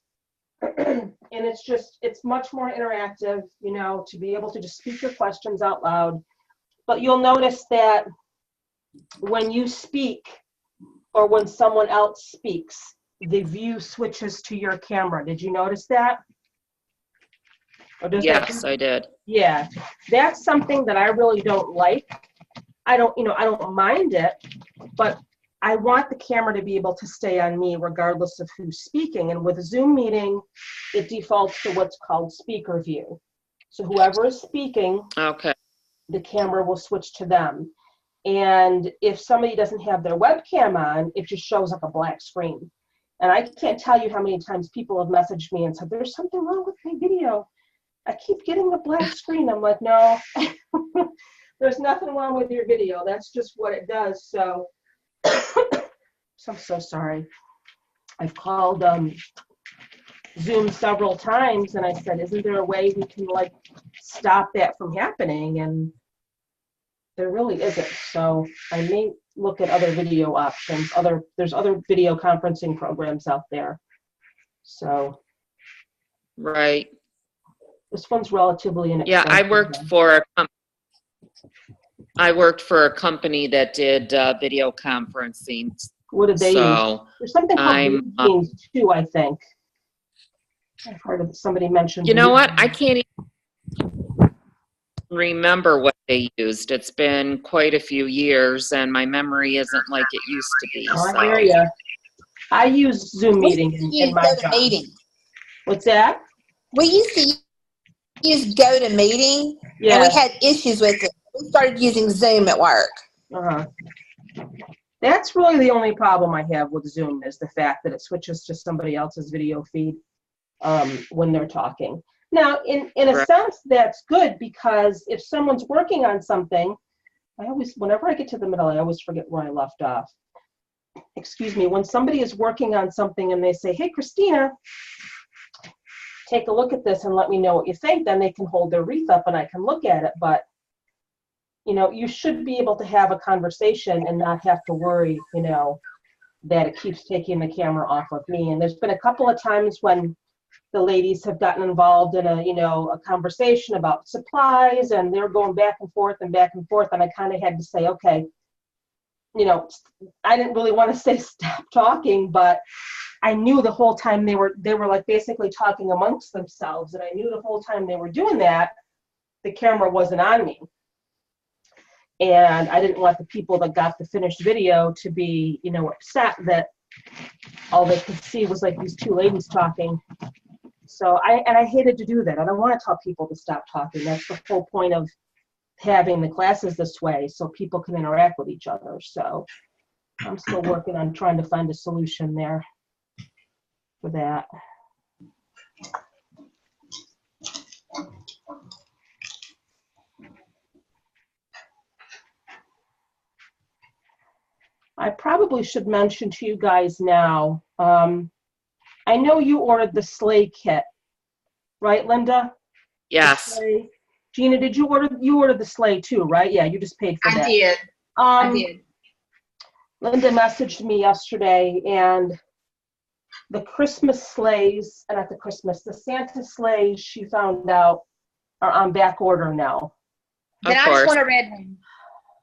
And it's much more interactive, to be able to just speak your questions out loud. But you'll notice that when you speak or when someone else speaks, the view switches to your camera. Did you notice that? Or does Yes, I did. Yeah, that's something that I really don't like. I don't mind it, but I want the camera to be able to stay on me regardless of who's speaking. And with a Zoom meeting, it defaults to what's called speaker view. So whoever is speaking, Okay. the camera will switch to them. And if somebody doesn't have their webcam on, it just shows like a black screen. And I can't tell you how many times people have messaged me and said, there's something wrong with my video. I keep getting the black screen. I'm like, no, there's nothing wrong with your video. That's just what it does. So I'm so sorry. I've called Zoom several times and I said, isn't there a way we can stop that from happening? And there really isn't. So I may look at other video options. There's other video conferencing programs out there. So Right. this one's relatively inexpensive. Yeah, I worked for a company that did video conferencing. What did they use? So There's something called I'm, Blue Jeans too, I think. I've heard of somebody mentioned. you know Blue what? I Jeans. can't even remember what they used. It's been quite a few years, and my memory isn't like it used to be. Oh, So. I hear ya. I use Zoom We meeting used to in use my job. GoToMeeting. What's that? We used to use GoToMeeting, Yeah. and we had issues with it. We started using Zoom at work. Uh-huh. That's really the only problem I have with Zoom, is the fact that it switches to somebody else's video feed when they're talking. Now, in a Right. sense, that's good, because if someone's working on something, whenever I get to the middle, I always forget where I left off. Excuse me. When somebody is working on something and they say, hey, Christina, take a look at this and let me know what you think, then they can hold their wreath up and I can look at it. But you should be able to have a conversation and not have to worry, that it keeps taking the camera off of me. And there's been a couple of times when the ladies have gotten involved in a conversation about supplies, and they're going back and forth, and I kind of had to say, okay, I didn't really want to say stop talking, but I knew the whole time they were like basically talking amongst themselves, and I knew the whole time they were doing that, the camera wasn't on me. And I didn't want the people that got the finished video to be, upset that all they could see was like these two ladies talking. So I hated to do that. I don't want to tell people to stop talking. That's the whole point of having the classes this way, so people can interact with each other. So I'm still working on trying to find a solution there for that. I probably should mention to you guys now. I know you ordered the sleigh kit, right, Linda? The Yes. sleigh. Gina, did you order? You ordered the sleigh too, right? Yeah, you just paid for that. I did. I Um, did. Linda messaged me yesterday, and the Christmas sleighs, and not the Santa sleighs, she found out are on back order now. Then Of I just course. want a red one.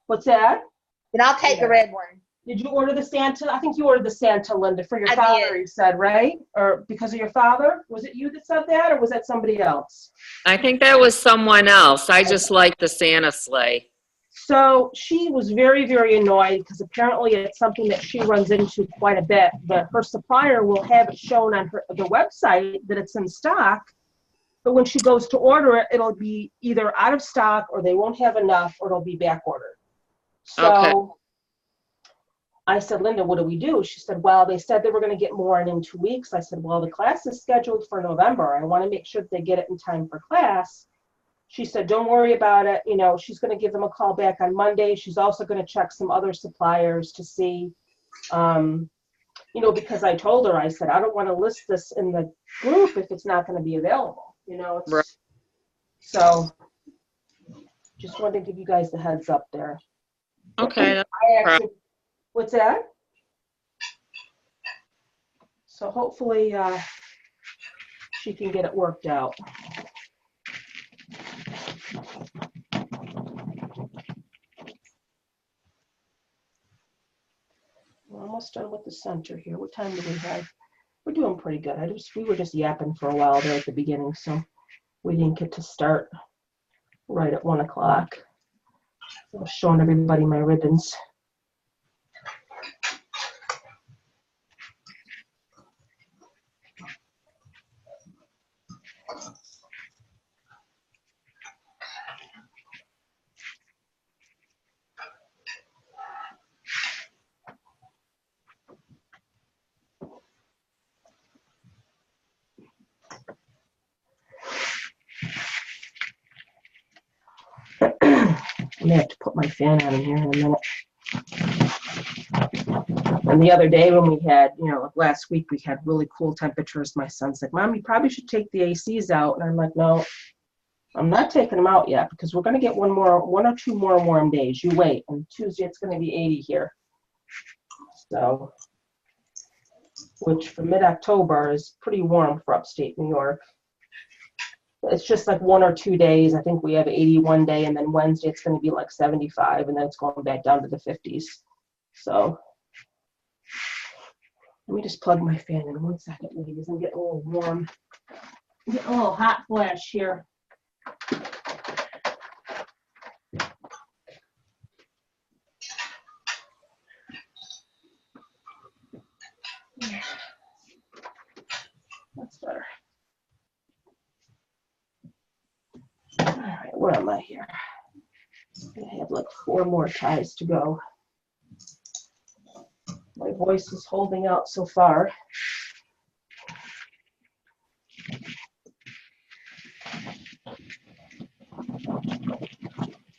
What's that? Then I'll take the red one. Did you order the Santa? I think you ordered the Santa, Linda, for your I father, did. you said, right? Or because of your father? Was it you that said that, or was that somebody else? I think that was someone else. I just like the Santa sleigh. So she was very, very annoyed because apparently it's something that she runs into quite a bit, but her supplier will have it shown on the website that it's in stock, but when she goes to order it, it'll be either out of stock or they won't have enough or it'll be back ordered. So Okay. I said, Linda, what do we do? She said, well, they said they were going to get more in 2 weeks. I said, well, the class is scheduled for November. I want to make sure that they get it in time for class. She said, don't worry about it. You know, she's going to give them a call back on Monday. She's also going to check some other suppliers to see, you know, because I told her, I said, I don't want to list this in the group if it's not going to be available. You know, Right. So just wanted to give you guys the heads up there. Okay. I actually, what's that? So hopefully she can get it worked out. We're almost done with the center here. What time do we have? We're doing pretty good. We were just yapping for a while there at the beginning, so we didn't get to start right at 1 o'clock. I was showing everybody my ribbons. I'm gonna have to put my fan on in here in a minute. And the other day when we had, you know, last week we had really cool temperatures. My son's like, Mom, you probably should take the ACs out. And I'm like, no, I'm not taking them out yet because we're gonna get one or two more warm days. You wait. And Tuesday it's gonna be 80 here. So, which for mid-October is pretty warm for upstate New York. It's just like 1 or 2 days. I think we have 81 day, and then Wednesday it's going to be like 75, and then it's going back down to the 50s. So let me just plug my fan in 1 second, ladies. I'm getting a little warm. I'm getting a little hot flash here. That's better. All right, where am I here? I have like 4 more ties to go. My voice is holding out so far.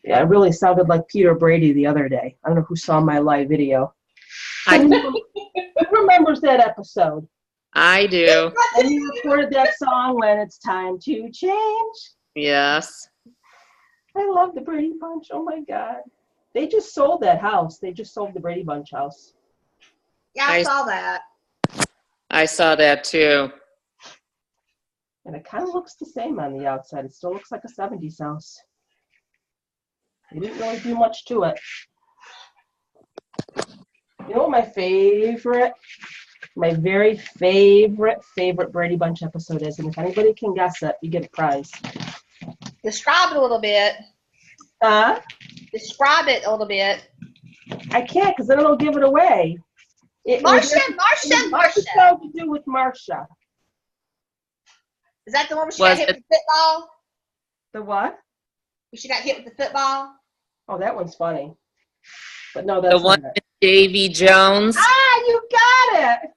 Yeah, I really sounded like Peter Brady the other day. I don't know who saw my live video. Who remembers that episode? I do. And you recorded that song when it's time to change. Yes. I love the Brady Bunch. Oh my God. They just sold that house. They just sold the Brady Bunch house. Yeah, I saw that. I saw that too. And it kind of looks the same on the outside. It still looks like a 70s house. They didn't really do much to it. You know what my very favorite Brady Bunch episode is? And if anybody can guess it, you get a prize. Describe it a little bit. Describe it a little bit. I can't because then it'll give it away. Marcia. Episode to do with Marcia. Is that the one where she got hit with the football? The what? Where she got hit with the football? Oh, that one's funny. But no, that's The one not it. with Davy Jones. Ah, you got it.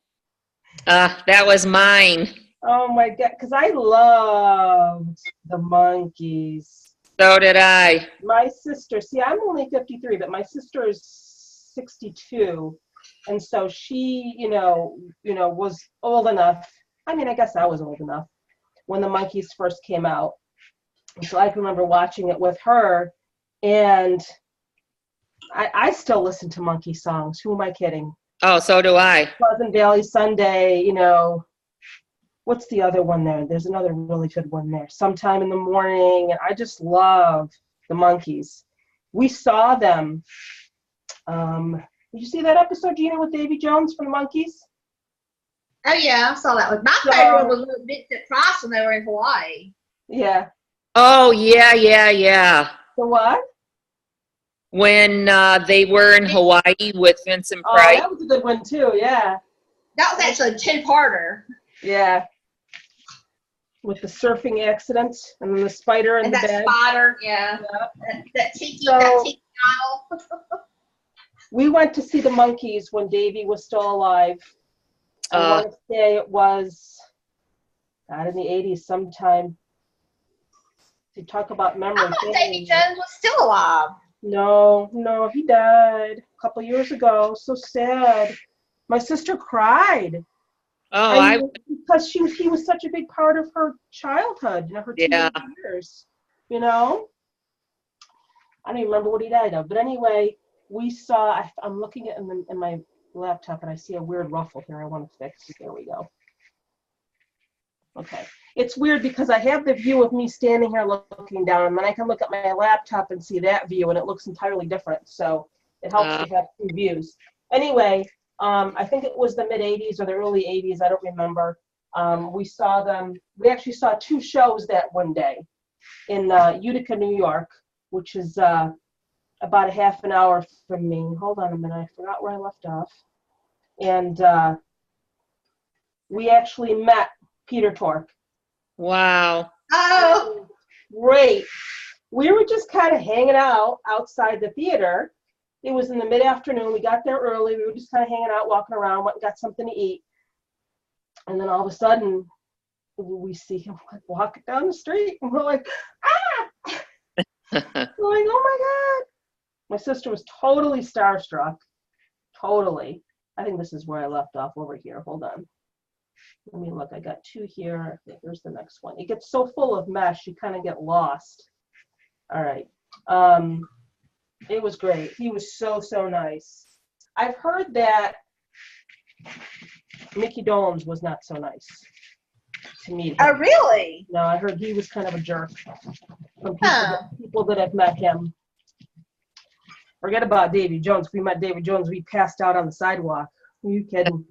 That was mine. Oh my God, because I loved the monkeys. So did I. My sister, see, I'm only 53, but my sister is 62. And so she, was old enough. I mean, I guess I was old enough when the Monkees first came out. And so I can remember watching it with her, and I still listen to Monkey songs. Who am I kidding? Oh, so do I. Pleasant Valley Sunday, what's the other one there? There's another really good one there. Sometime in the Morning. And I just love the Monkees. We saw them. Did you see that episode, Gina, with Davy Jones from the Monkees? Oh yeah, I saw that one. My favorite one was Vincent Price when they were in Hawaii. Yeah. Oh, yeah. The what? When they were in Hawaii with Vincent Oh, Price. that was a good one too. Yeah. That was actually a two-parter. Yeah. With the surfing accident and then the spider in And the that bed. spider, yeah. Yeah. That tiki So- idol. We went to see the Monkees when Davy was still alive. I want to say it was not in the 80s sometime. To talk about memory. I thought Davy Jones was still alive. No, he died a couple years ago. So sad. My sister cried. Oh, Because he was such a big part of her childhood, her teenage years. I don't even remember what he died of. But anyway, we saw. I'm looking at in my laptop, and I see a weird ruffle here. I want to fix it. There we go. Okay. It's weird because I have the view of me standing here looking down, and then I can look at my laptop and see that view, and it looks entirely different. So it helps to have two views. Anyway, I think it was the mid-'80s or the early '80s. I don't remember. We saw them. We actually saw two shows that one day in Utica, New York, which is about a half an hour from me. Hold on a minute. I forgot where I left off. And we actually met Peter Tork. wow. Oh, Great. We were just kind of hanging out outside the theater. It was in the mid-afternoon. We got there early. We were just kind of hanging out, walking around, went and got something to eat. And then all of a sudden, we see him walking down the street, and we're like, ah! We're like, oh my God. My sister was totally starstruck. Totally. I think this is where I left off over here. Hold on. Let me look. I got two here. Here's the next one. It gets so full of mesh, you kind of get lost. All right. It was great. He was so nice. I've heard that Mickey Dolenz was not so nice to meet him. oh, really? No, I heard he was kind of a jerk from Huh. people that have met him. Forget about Davy Jones. If we met Davy Jones, we passed out on the sidewalk. Are you kidding?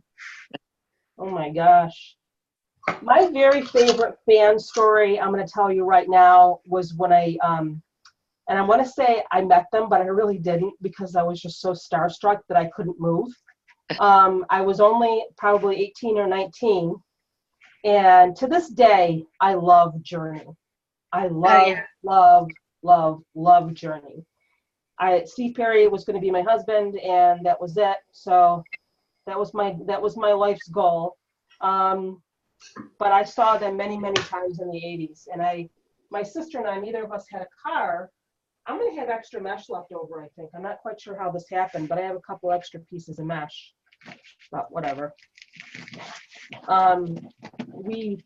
Oh my gosh. My very favorite fan story I'm going to tell you right now was when and I want to say I met them, but I really didn't because I was just so starstruck that I couldn't move. I was only probably 18 or 19. And to this day, I love Journey. I love Journey. Steve Perry was going to be my husband, and that was it. So that was my life's goal. But I saw them many times in the 80s, and my sister and I, neither of us had a car. I'm going to have extra mesh left over, I think. I'm not quite sure how this happened, but I have a couple extra pieces of mesh. But whatever. We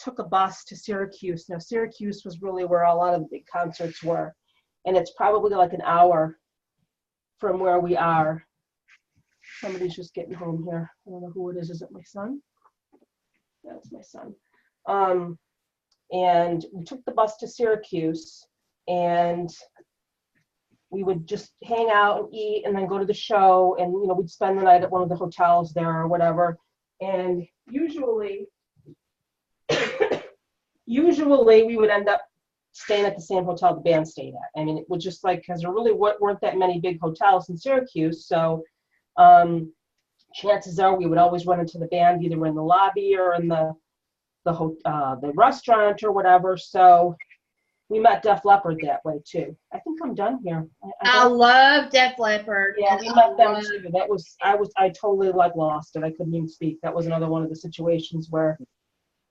took a bus to Syracuse. Now, Syracuse was really where a lot of the big concerts were. And it's probably like an hour from where we are. Somebody's just getting home here. I don't know who it is. Is it my son? Yeah, it's my son. And we took the bus to Syracuse, and we would just hang out and eat and then go to the show, and we'd spend the night at one of the hotels there or whatever. And usually we would end up staying at the same hotel the band stayed at. I mean, it was just like, because there really weren't that many big hotels in Syracuse, so chances are we would always run into the band either in the lobby or in the restaurant or whatever. So we met Def Leppard that way too. I think I'm done here. I love Def Leppard. Yeah, we met them too. I totally lost it. I couldn't even speak. That was another one of the situations where,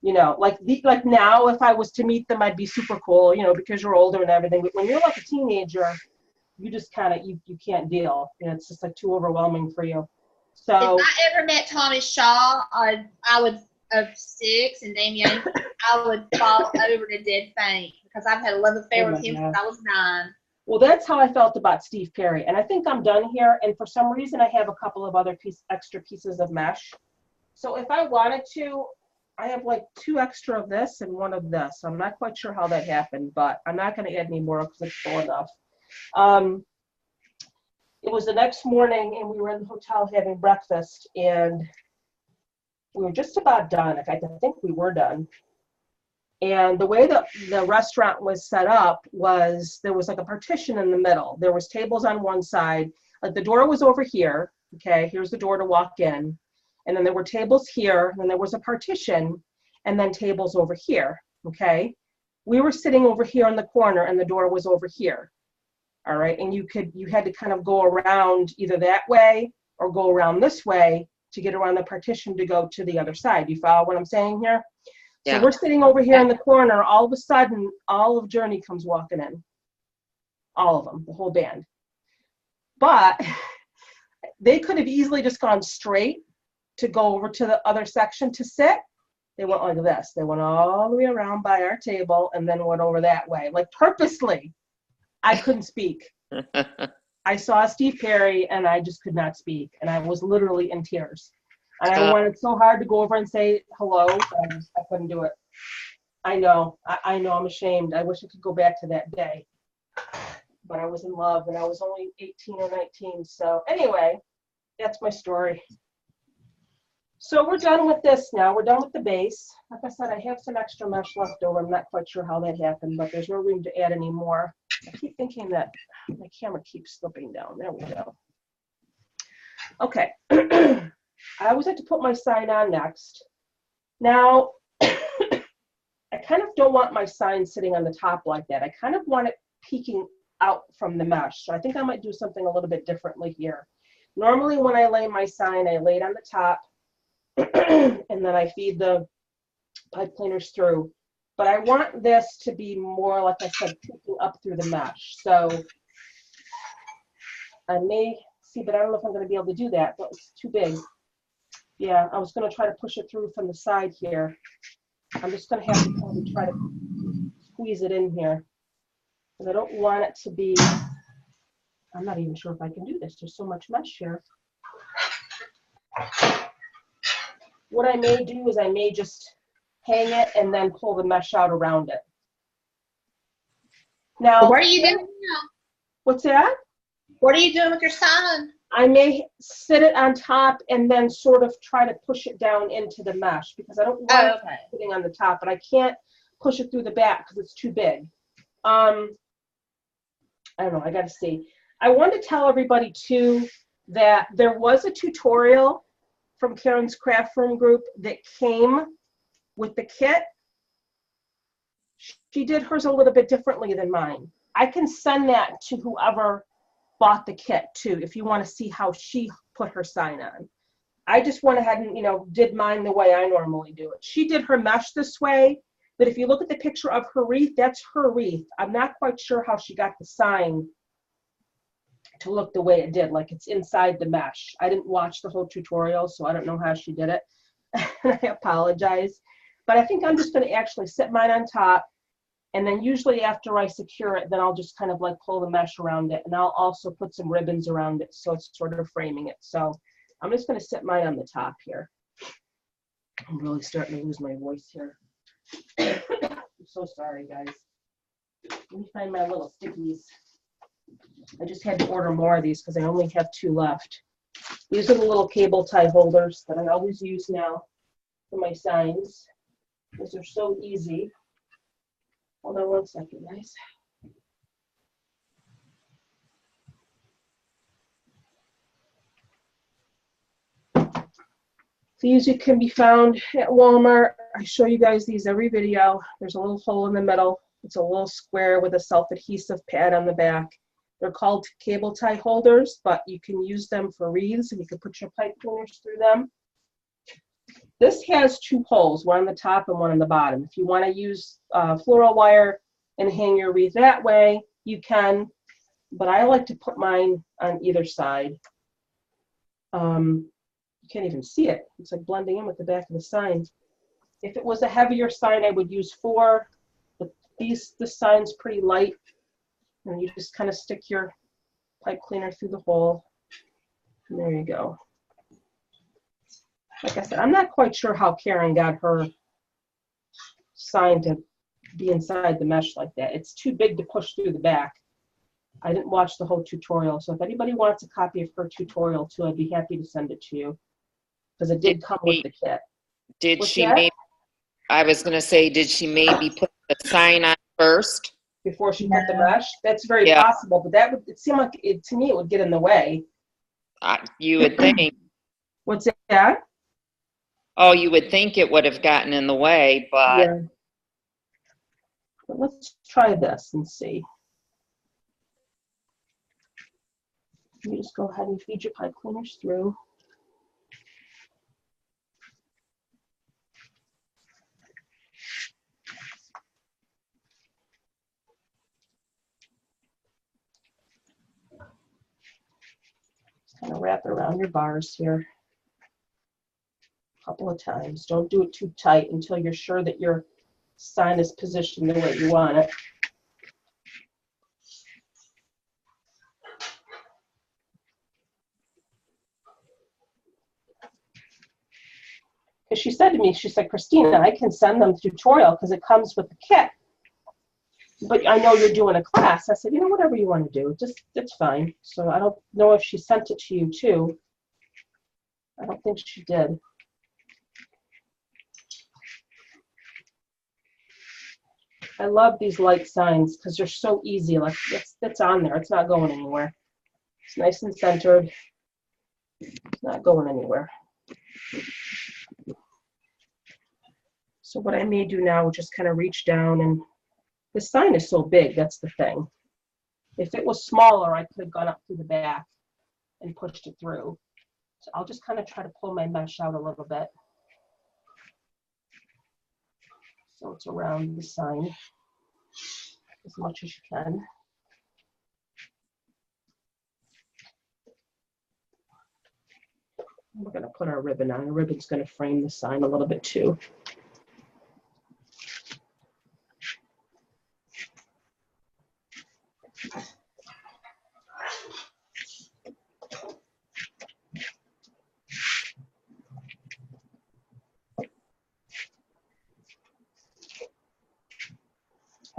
like now, if I was to meet them, I'd be super cool, because you're older and everything. But when you're like a teenager, you just kind of you can't deal. It's just like too overwhelming for you. So if I ever met Tommy Shaw, I would, of Six and Damien, I would fall over to dead faint because I've had a love affair with him since I was 9. well, that's how I felt about Steve Perry. And I think I'm done here. And for some reason, I have a couple of other extra pieces of mesh. So if I wanted to, I have like 2 extra of this and 1 of this. I'm not quite sure how that happened, but I'm not going to add any more because it's full enough. It was the next morning, and we were in the hotel having breakfast, and we were just about done. In fact, I think we were done. And the way that the restaurant was set up was there was like a partition in the middle. There was tables on one side. Like the door was over here. Okay, here's the door to walk in. And then there were tables here, and then there was a partition, and then tables over here. Okay, we were sitting over here in the corner, and the door was over here. All right, and you had to kind of go around either that way or go around this way to get around the partition to go to the other side. You follow what I'm saying here? Yeah. So we're sitting over here in the corner. All of a sudden, all of Journey comes walking in. All of them, the whole band. But they could have easily just gone straight to go over to the other section to sit. They went like this. They went all the way around by our table and then went over that way. Like purposely, I couldn't speak. I saw Steve Perry and I just could not speak. And I was literally in tears. And I wanted so hard to go over and say hello, but I couldn't do it. I know, I'm ashamed. I wish I could go back to that day. But I was in love and I was only 18 or 19. So anyway, that's my story. So we're done with this now. We're done with the base. Like I said, I have some extra mesh left over. I'm not quite sure how that happened, but there's no room to add any more. I keep thinking that my camera keeps slipping down. There we go. Okay. I always like to put my sign on next. Now, I kind of don't want my sign sitting on the top like that. I kind of want it peeking out from the mesh. So I think I might do something a little bit differently here. Normally when I lay my sign, I lay it on the top and then I feed the pipe cleaners through. But I want this to be more, like I said, peeking up through the mesh. So I may see, but I don't know if I'm going to be able to do that, but it's too big. Yeah, I was going to try to push it through from the side here. I'm just going to have to probably try to squeeze it in here. Because I don't want it to be, I'm not even sure if I can do this. There's so much mesh here. What I may do is I may just hang it and then pull the mesh out around it. Now, What are you doing now? What's that? What are you doing with your sign? I may sit it on top and then sort of try to push it down into the mesh because I don't want it sitting on the top, but I can't push it through the back because it's too big. I don't know, I got to see. I want to tell everybody too that there was a tutorial from Karen's Craft Room group that came with the kit. She did hers a little bit differently than mine. I can send that to whoever bought the kit too, if you want to see how she put her sign on. I just went ahead and, did mine the way I normally do it. She did her mesh this way, but if you look at the picture of her wreath, that's her wreath. I'm not quite sure how she got the sign to look the way it did, like it's inside the mesh. I didn't watch the whole tutorial, so I don't know how she did it. I apologize. But I think I'm just going to actually sit mine on top. And then usually after I secure it, then I'll just kind of like pull the mesh around it. And I'll also put some ribbons around it so it's sort of framing it. So I'm just going to sit mine on the top here. I'm really starting to lose my voice here. I'm so sorry, guys. Let me find my little stickies. I just had to order more of these because I only have 2 left. These are the little cable tie holders that I always use now for my signs. These are so easy. Hold on 1 second, guys. These can be found at Walmart. I show you guys these every video. There's a little hole in the middle. It's a little square with a self-adhesive pad on the back. They're called cable tie holders, but you can use them for wreaths and you can put your pipe cleaners through them. This has 2 holes, one on the top and one on the bottom. If you want to use floral wire and hang your wreath that way, you can, but I like to put mine on either side. You can't even see it. It's like blending in with the back of the sign. If it was a heavier sign, I would use 4, but this sign's pretty light. And you just kind of stick your pipe cleaner through the hole. And there you go. Like I said, I'm not quite sure how Karen got her sign to be inside the mesh like that. It's too big to push through the back. I didn't watch the whole tutorial, so if anybody wants a copy of her tutorial too, I'd be happy to send it to you, because it did come with the kit. Did What's she that? maybe, I was going to say, did she maybe put the sign on first? Before she put the mesh? That's very Yeah. possible, but that would, it seemed like, to me, it would get in the way. You would think. What's that? Oh, you would think it would have gotten in the way, but Yeah. But let's try this and see. You just go ahead and feed your pipe cleaners through. Just kind of wrap it around your bars here a couple of times. Don't do it too tight until you're sure that your sign is positioned the way you want it. Because she said to me, she said, Christina, I can send them the tutorial because it comes with the kit. But I know you're doing a class. I said, you know, whatever you want to do, just, it's fine. So I don't know if she sent it to you too. I don't think she did. I love these light signs because they're so easy. Like, that's on there. It's not going anywhere. It's nice and centered. It's not going anywhere. So what I may do now is just kind of reach down, and the sign is so big, that's the thing. If it was smaller, I could have gone up through the back and pushed it through. So I'll just kind of try to pull my mesh out a little bit. So it's around the sign as much as you can. We're going to put our ribbon on. The ribbon's going to frame the sign a little bit too.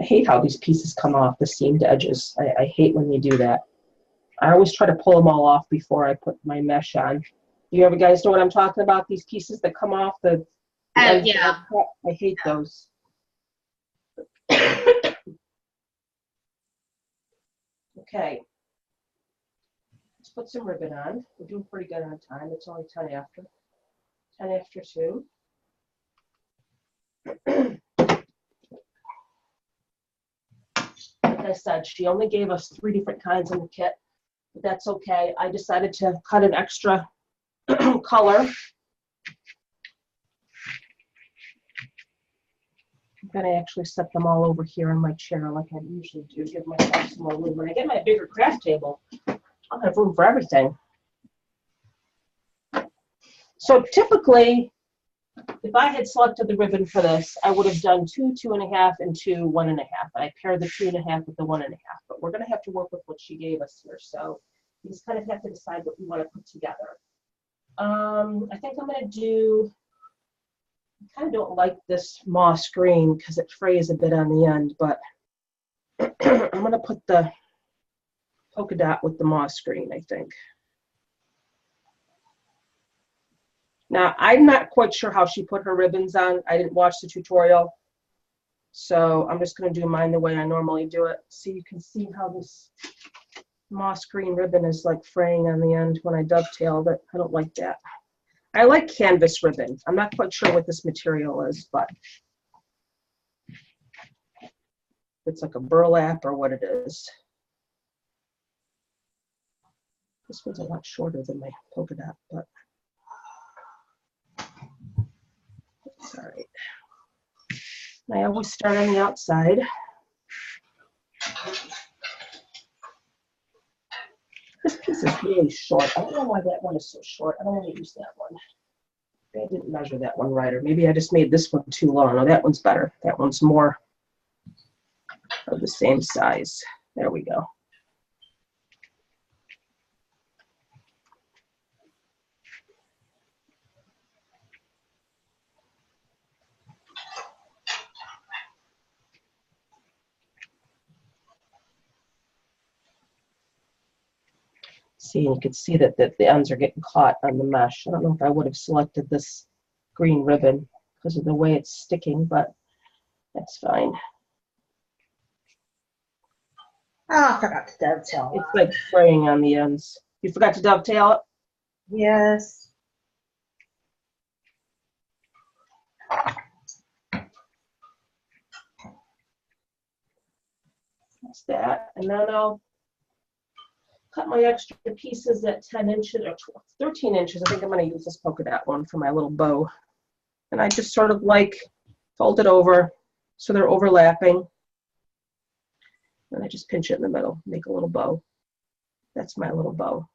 I hate how these pieces come off the seamed edges. I hate when they do that. I always try to pull them all off before I put my mesh on. You ever guys know what I'm talking about? These pieces that come off the ends yeah. of the cut? I hate those. Okay. Let's put some ribbon on. We're doing pretty good on time. It's only 10 after. 10 after 2. Like I said, she only gave us 3 different kinds in the kit, but that's okay. I decided to cut an extra color. I'm going to actually set them all over here in my chair like I usually do, give myself some more room. When I get my bigger craft table, I'll have room for everything. So typically, if I had selected the ribbon for this, I would have done 2, 2.5, and 2, 1.5. I paired the 2.5 with the 1.5, but we're going to have to work with what she gave us here. So you just kind of have to decide what you want to put together. I think I'm going to do, I kind of don't like this moss green because it frays a bit on the end, but I'm going to put the polka dot with the moss green, I think. Now, I'm not quite sure how she put her ribbons on. I didn't watch the tutorial. So I'm just going to do mine the way I normally do it. So you can see how this moss green ribbon is like fraying on the end when I dovetailed it. I don't like that. I like canvas ribbon. I'm not quite sure what this material is, but it's like a burlap or what it is. This one's a lot shorter than my polka dot, but it's all right. I always start on the outside. This piece is really short. I don't know why that one is so short. I don't want to use that one. Maybe I didn't measure that one right, or maybe I just made this one too long. No, that one's better. That one's more of the same size. There we go. See, you can see that the ends are getting caught on the mesh. I don't know if I would have selected this green ribbon because of the way it's sticking, but that's fine. Oh, I forgot to dovetail. It's like fraying on the ends. You forgot to dovetail it? Yes. That's that. And then I'll cut my extra pieces at 10 inches or 13 inches. I think I'm going to use this polka dot one for my little bow. And I just sort of like fold it over so they're overlapping. And I just pinch it in the middle, make a little bow. That's my little bow.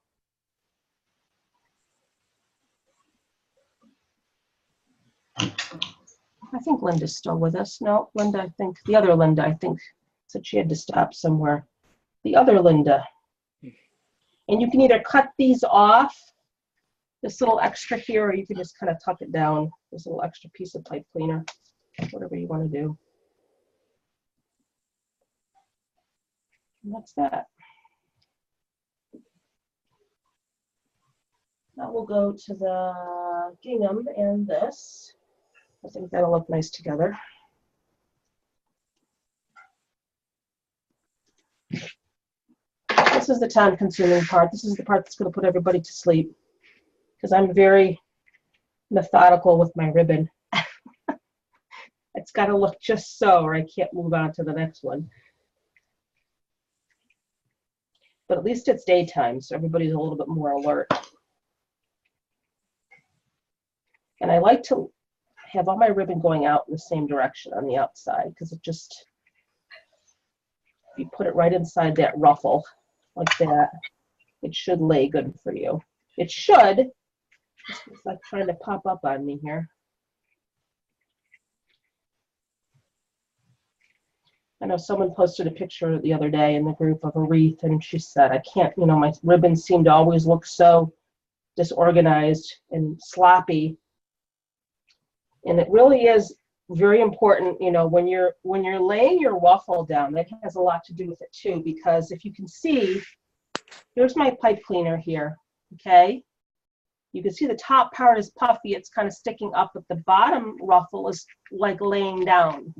I think Linda's still with us. No, Linda, I think, the other Linda, I think, said she had to stop somewhere. The other Linda. And you can either cut these off, this little extra here, or you can just kind of tuck it down, this little extra piece of pipe cleaner, whatever you want to do. And that's that. Now we'll go to the gingham and this. I think that'll look nice together. This is the time-consuming part. This is the part that's going to put everybody to sleep because I'm very methodical with my ribbon. It's got to look just so, or I can't move on to the next one. But at least it's daytime, so everybody's a little bit more alert. And I like to have all my ribbon going out in the same direction on the outside because it just, if you put it right inside that ruffle like that, it should lay good for you. It should. It's like trying to pop up on me here. I know someone posted a picture the other day in the group of a wreath, and she said, I can't, you know, my ribbons seem to always look so disorganized and sloppy. And it really is very important, you know, when you're laying your waffle down, that has a lot to do with it too, because if you can see, here's my pipe cleaner here, okay? You can see the top part is puffy, it's kind of sticking up, but the bottom ruffle is like laying down.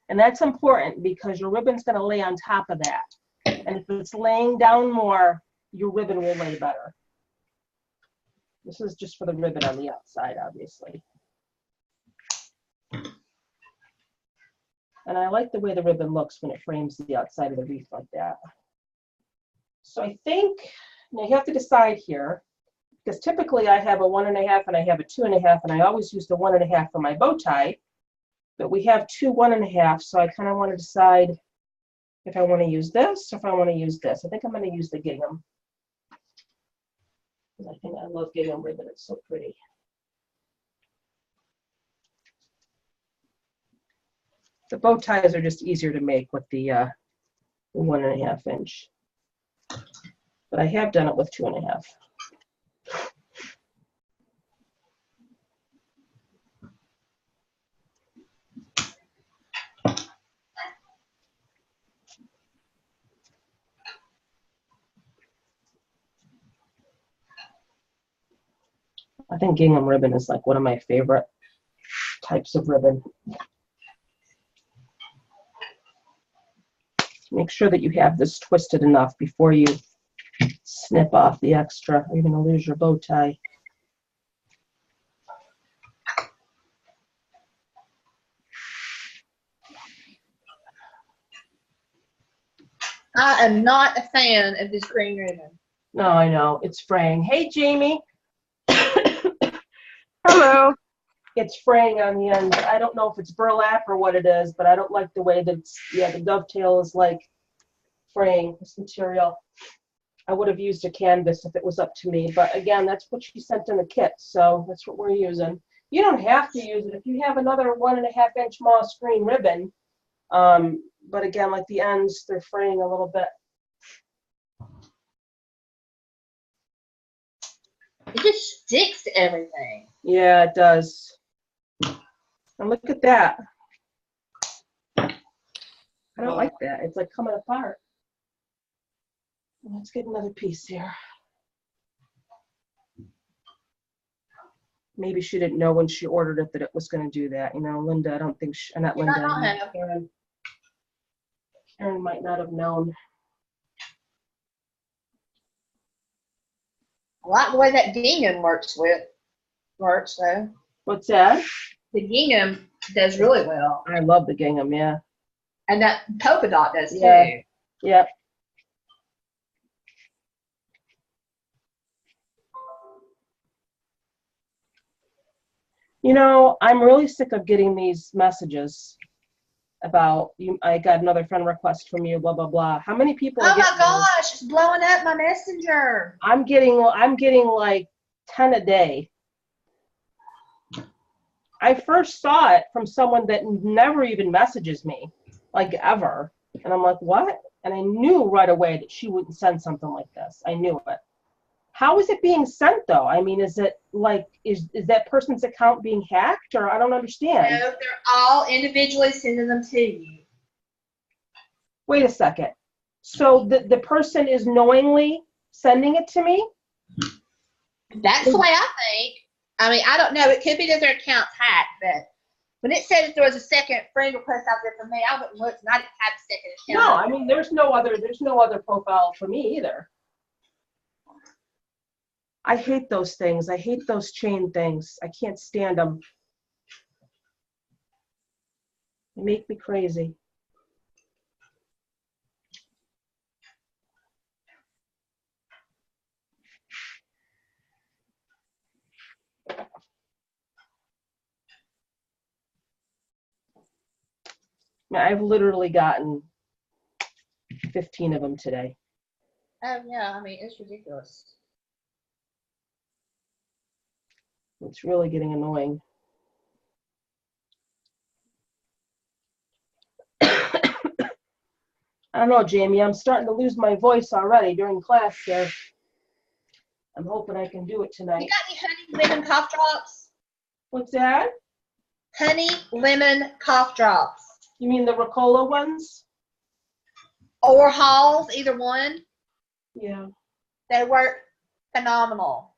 And that's important because your ribbon's going to lay on top of that. And if it's laying down more, your ribbon will lay better. This is just for the ribbon on the outside, obviously. And I like the way the ribbon looks when it frames the outside of the wreath like that. So I think, now you have to decide here, because typically I have a 1.5 and I have a 2.5, and I always use the 1.5 for my bow tie. But we have two 1.5, so I kind of want to decide if I want to use this or if I want to use this. I think I'm going to use the gingham. I think I love gingham ribbon, it's so pretty. The bow ties are just easier to make with the 1.5 inch. But I have done it with 2.5. I think gingham ribbon is like one of my favorite types of ribbon. Make sure that you have this twisted enough before you snip off the extra, or you're going to lose your bow tie. I am not a fan of this green ribbon. No, I know. It's fraying. Hey, Jamie. Hello. It's fraying on the end. I don't know if it's burlap or what it is, but I don't like the way that it's, yeah, the dovetail is like fraying this material. I would have used a canvas if it was up to me, but again, that's what she sent in the kit, so that's what we're using. You don't have to use it if you have another 1.5-inch moss green ribbon. But again, like the ends, they're fraying a little bit. It just sticks to everything. Yeah, it does. And look at that. I don't like that. It's like coming apart. Let's get another piece here. Maybe she didn't know when she ordered it that it was going to do that. You know, Linda, I don't think she, not Linda. Might not have. Karen might not have known. I like the way that gingham works though. What's that? The gingham does really well. I love the gingham, yeah. And that polka dot does too. Yeah. Yep. You know, I'm really sick of getting these messages about you. I got another friend request from you, blah blah blah. How many people? Oh my gosh, it's blowing up my messenger. I'm getting like 10 a day. I first saw it from someone that never even messages me, like ever. And I'm like, what? And I knew right away that she wouldn't send something like this. I knew it. How is it being sent though? I mean, is it like, is that person's account being hacked, or I don't understand? No, they're all individually sending them to you. Wait a second. So the person is knowingly sending it to me? That's the way I think. I mean, I don't know. It could be that their account's hacked, but when it said that there was a second friend request out there for me, I wouldn't look, and I didn't have a second account. No, I mean, there's no other profile for me either. I hate those things. I hate those chain things. I can't stand them. They make me crazy. I've literally gotten 15 of them today. Oh, yeah. I mean, it's ridiculous. It's really getting annoying. I don't know, Jamie. I'm starting to lose my voice already during class here. I'm hoping I can do it tonight. You got any honey lemon cough drops? What's that? Honey lemon cough drops. You mean the Ricola ones? Or Halls, either one. Yeah. They work phenomenal.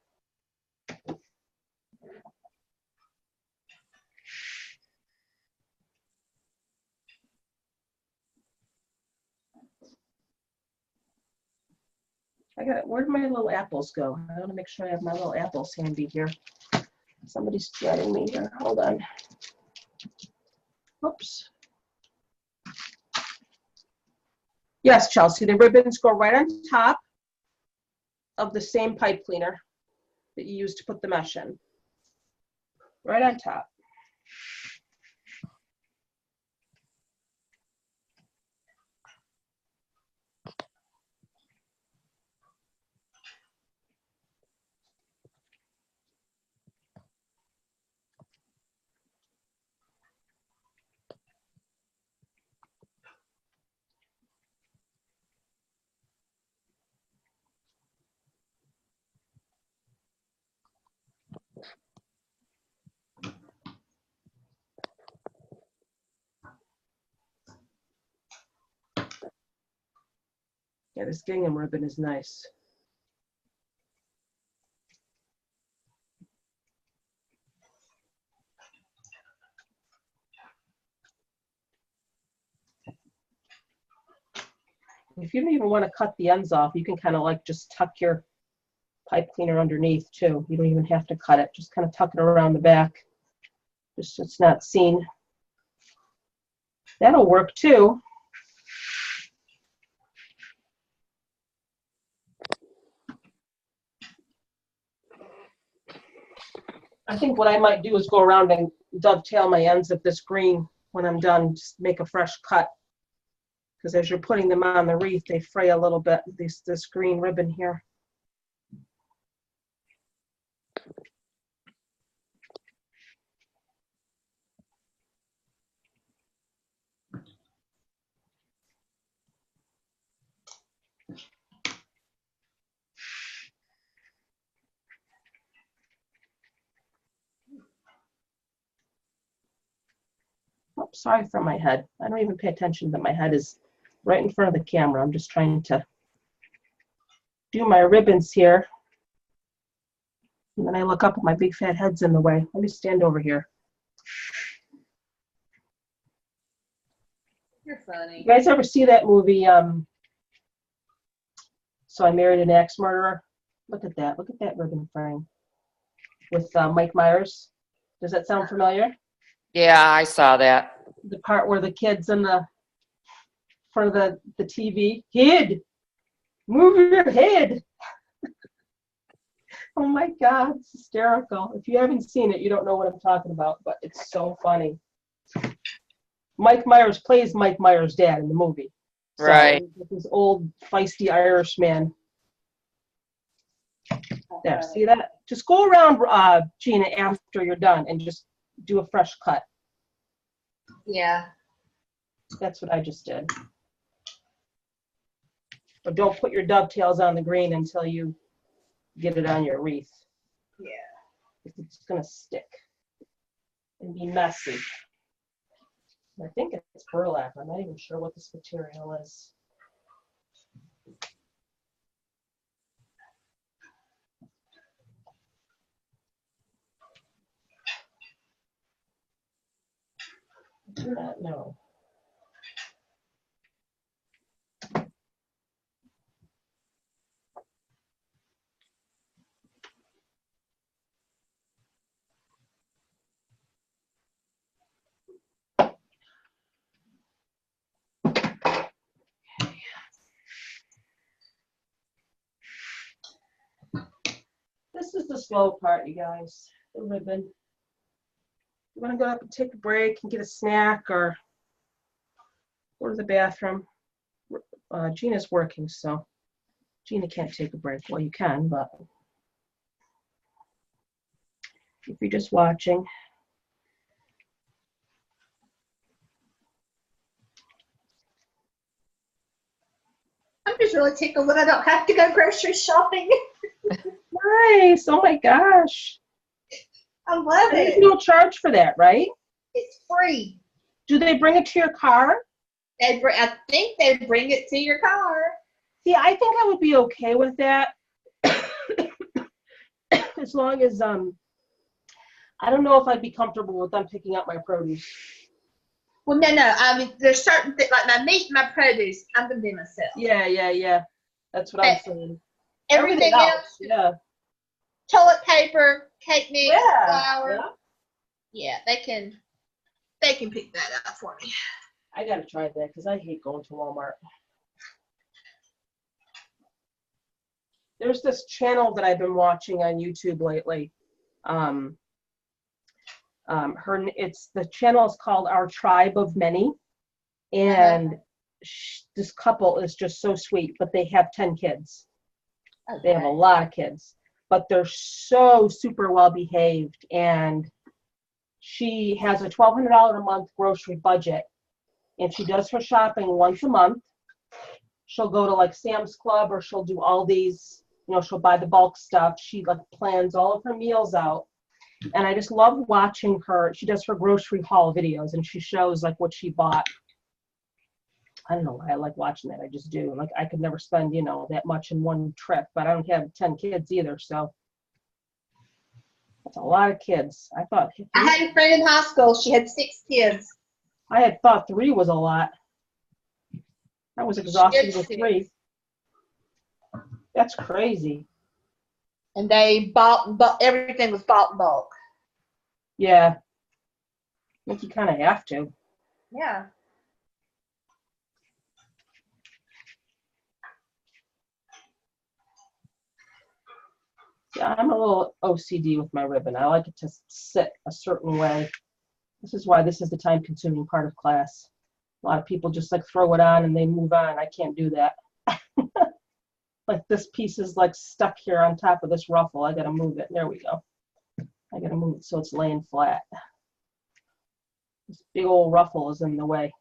Where'd my little apples go? I want to make sure I have my little apples handy here. Somebody's threading me here. Hold on. Oops. Yes, Chelsea, the ribbons go right on top of the same pipe cleaner that you used to put the mesh in. Right on top. Yeah, this gingham ribbon is nice. If you don't even want to cut the ends off, you can kind of like just tuck your pipe cleaner underneath too. You don't even have to cut it. Just kind of tuck it around the back. Just so it's not seen. That'll work too. I think what I might do is go around and dovetail my ends of this green when I'm done. Just make a fresh cut. because as you're putting them on the wreath, they fray a little bit, this green ribbon here. Oh, sorry for my head. I don't even pay attention that my head is right in front of the camera. I'm just trying to do my ribbons here. And then I look up and my big fat head's in the way. Let me stand over here. You're funny. You guys ever see that movie, So I Married an Axe Murderer? Look at that. Look at that ribbon frame with Mike Myers. Does that sound familiar? Yeah, I saw that. The part where the kid's in the front of the TV. Kid, move your head. Oh my God, it's hysterical. If you haven't seen it, you don't know what I'm talking about, but it's so funny. Mike Myers plays Mike Myers' dad in the movie. So, Right. this old feisty Irish man. There, see that? Just go around, Gina, after you're done and just do a fresh cut. Yeah. That's what I just did. But don't put your dovetails on the green until you get it on your wreath. Yeah. It's going to stick and be messy. I think it's burlap. I'm not even sure what this material is. I do not know. This is the slow part, you guys. The ribbon. You want to go up and take a break and get a snack or go to the bathroom. Gina's working, so Gina can't take a break. Well, you can, but if you're just watching. I'm just really tickled that I don't have to go grocery shopping. Nice. Oh my gosh. I love There's it. no charge for that, right? It's free. Do they bring it to your car? I think they bring it to your car. See, I think I would be okay with that. As long as I don't know if I'd be comfortable with them picking up my produce. Well, no. I mean, there's certain things like my meat and my produce. I'm gonna do myself. Yeah. That's what I'm saying. Everything else, yeah. toilet paper, cake mix, flour. Yeah. Yeah, they can pick that up for me. I gotta try that because I hate going to Walmart. There's this channel that I've been watching on YouTube lately. The channel is called Our Tribe of Many, and this couple is just so sweet. But they have 10 kids. Okay. They have a lot of kids, but they're so super well behaved. And she has a $1,200 a month grocery budget, and she does her shopping once a month. She'll go to like Sam's Club, or she'll do all these, she'll buy the bulk stuff. She like plans all of her meals out. And I just love watching her. She does her grocery haul videos, and she shows like what she bought. I don't know why I like watching that. I just do. Like I could never spend, that much in one trip, but I don't have 10 kids either. So that's a lot of kids. I had a friend in high school. She had 6 kids. I had thought 3 was a lot. I was exhausted with 3. That's crazy. And they bought everything was bought in bulk. Yeah. I think you kind of have to. Yeah. Yeah, I'm a little OCD with my ribbon. I like it to sit a certain way. This is why this is the time-consuming part of class. A lot of people just like throw it on and they move on. I can't do that. Like this piece is like stuck here on top of this ruffle. I gotta move it. There we go. I gotta move it so it's laying flat. This big old ruffle is in the way.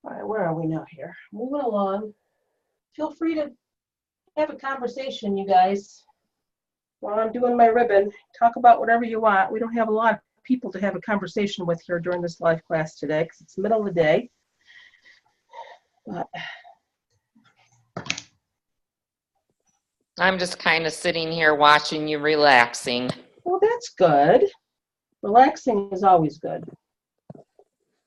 All right, where are we now here? Moving along. Feel free to have a conversation, you guys. While I'm doing my ribbon, talk about whatever you want. We don't have a lot of people to have a conversation with here during this live class today because it's the middle of the day. But I'm just kind of sitting here watching you relaxing. well, that's good. Relaxing is always good.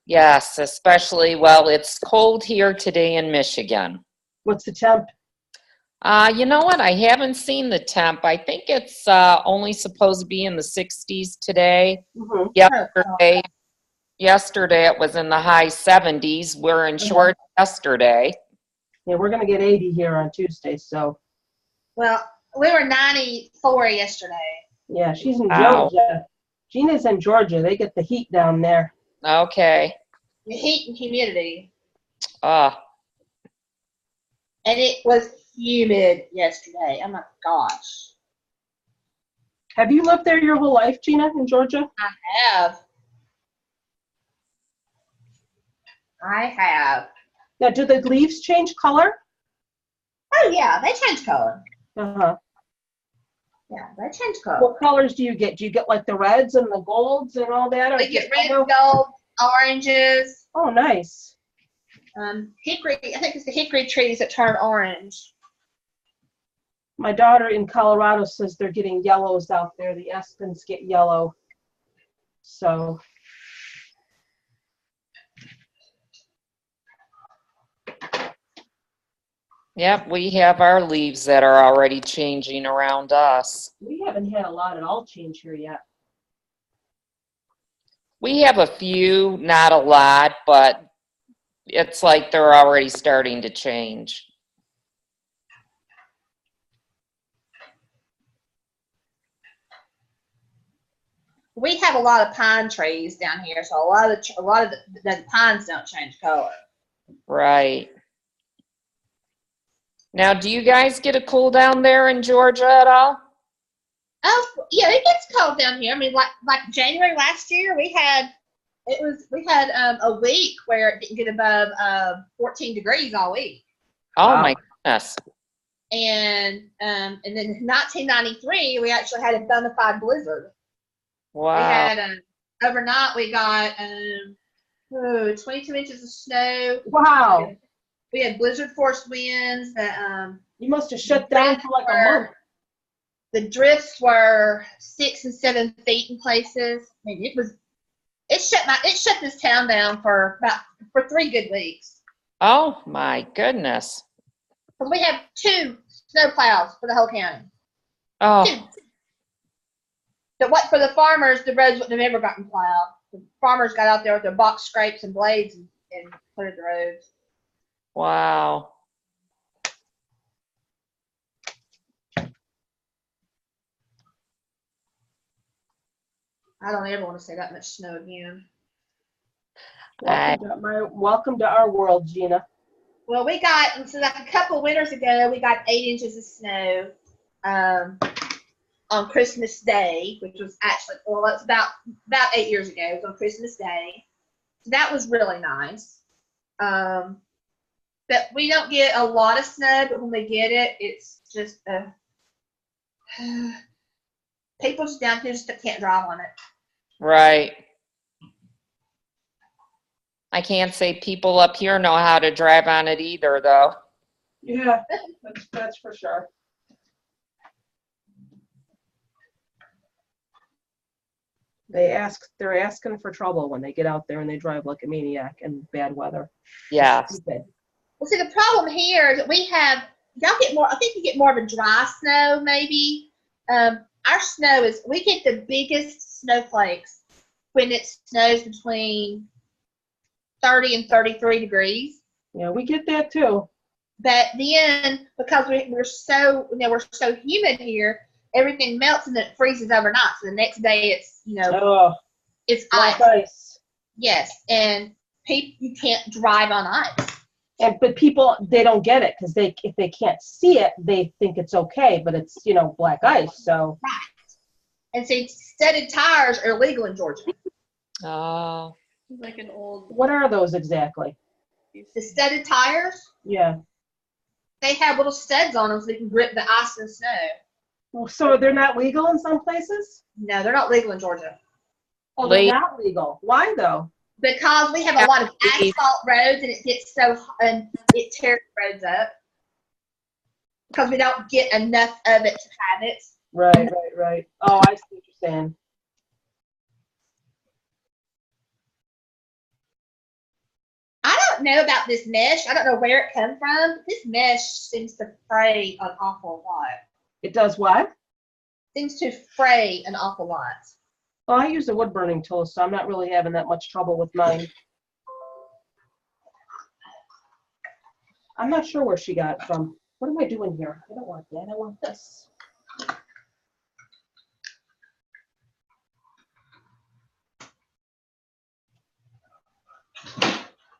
Yes, especially, well, it's cold here today in Michigan. What's the temp? You know what? I haven't seen the temp. I think it's only supposed to be in the 60s today. Mm-hmm. Yesterday it was in the high 70s. We're in shorts yesterday. Yeah, we're going to get 80 here on Tuesday, so. Well, we were 94 yesterday. Yeah, she's in Wow. Georgia. Gina's in Georgia. They get the heat down there. Okay. The heat and humidity. Uh, And it was humid yesterday. Oh my gosh. Have you lived there your whole life, Gina, in Georgia? I have. Now, do the leaves change color? Oh yeah, they change color. Uh-huh. Yeah, they change color. What colors do you get? Do you get like the reds and the golds and all that? Or We get red, yellow? gold, oranges. Oh, nice. Hickory, I think it's the hickory trees that turn orange. My daughter in Colorado says they're getting yellows out there. The aspens get yellow. So. yep, we have our leaves that are already changing around us. We haven't had a lot at all change here yet. We have a few, not a lot, but it's like they're already starting to change. We have a lot of pine trees down here, so a lot of the pines don't change color. Right. Now, do you guys get a cool down there in Georgia at all? Oh yeah, it gets cold down here. I mean, like January last year, we had a week where it didn't get above 14 degrees all week. Oh Wow. my goodness. And then in 1993, we actually had a bona fide blizzard. Wow. We had overnight we got 22 inches of snow. Wow. We had blizzard force winds that You must have shut down for like a month. the drifts were 6 and 7 feet in places. I mean, it shut this town down for 3 good weeks. Oh my goodness. Because we have 2 snow plows for the whole county. Oh, 2. But what for the farmers, the roads wouldn't have ever gotten plowed. The farmers got out there with their box scrapes and blades and cleared the roads. wow. I don't ever want to see that much snow again. Welcome to our world, Gina. Well, we got, so like a couple winters ago, we got 8 inches of snow on Christmas Day, which was actually, well, that's about 8 years ago. It was on Christmas Day. So that was really nice. But we don't get a lot of snow, but when we get it, it's just People just down here just can't drive on it. Right. I can't say people up here know how to drive on it either, though. Yeah, that's for sure. They're asking for trouble when they get out there and they drive like a maniac in bad weather. Yes. Stupid. Well, see, the problem here is that we have, y'all get more, I think you get more of a dry snow, maybe. Our snow is, we get the biggest snowflakes when it snows between 30 and 33 degrees. Yeah, we get that too. But then, because we're so, we're so humid here, everything melts and it freezes overnight. So the next day it's, Oh, it's black ice. ice. Yes, and you can't drive on ice. But people, they don't get it because if they can't see it, they think it's okay, but it's, black ice. So. Right. And see, studded tires are illegal in Georgia. Oh. Like an old. What are those exactly? The studded tires, Yeah. they have little studs on them so they can grip the ice and snow. Well, so they're not legal in some places? No, they're not legal in Georgia. Oh, they're not legal. Why though? Because we have a lot of asphalt roads and it gets and it tears the roads up. Because we don't get enough of it to have it. Right. Oh, I see what you're saying. I don't know about this mesh. I don't know where it comes from. This mesh seems to fray an awful lot. It does what? Seems to fray an awful lot. Well, I use a wood burning tool, so I'm not really having that much trouble with mine. I'm not sure where she got it from. What am I doing here? I don't want that. I want this.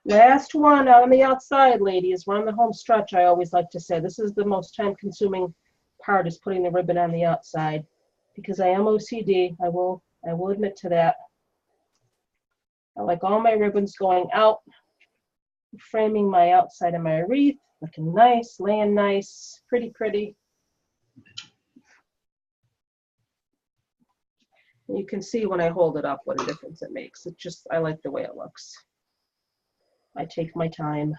Last one on the outside, ladies. We're on the home stretch, I always like to say. This is the most time-consuming part, is putting the ribbon on the outside. Because I am OCD, I will admit to that. I like all my ribbons going out, framing my outside of my wreath, looking nice, laying nice, pretty. And you can see when I hold it up what a difference it makes. I like the way it looks. I take my time.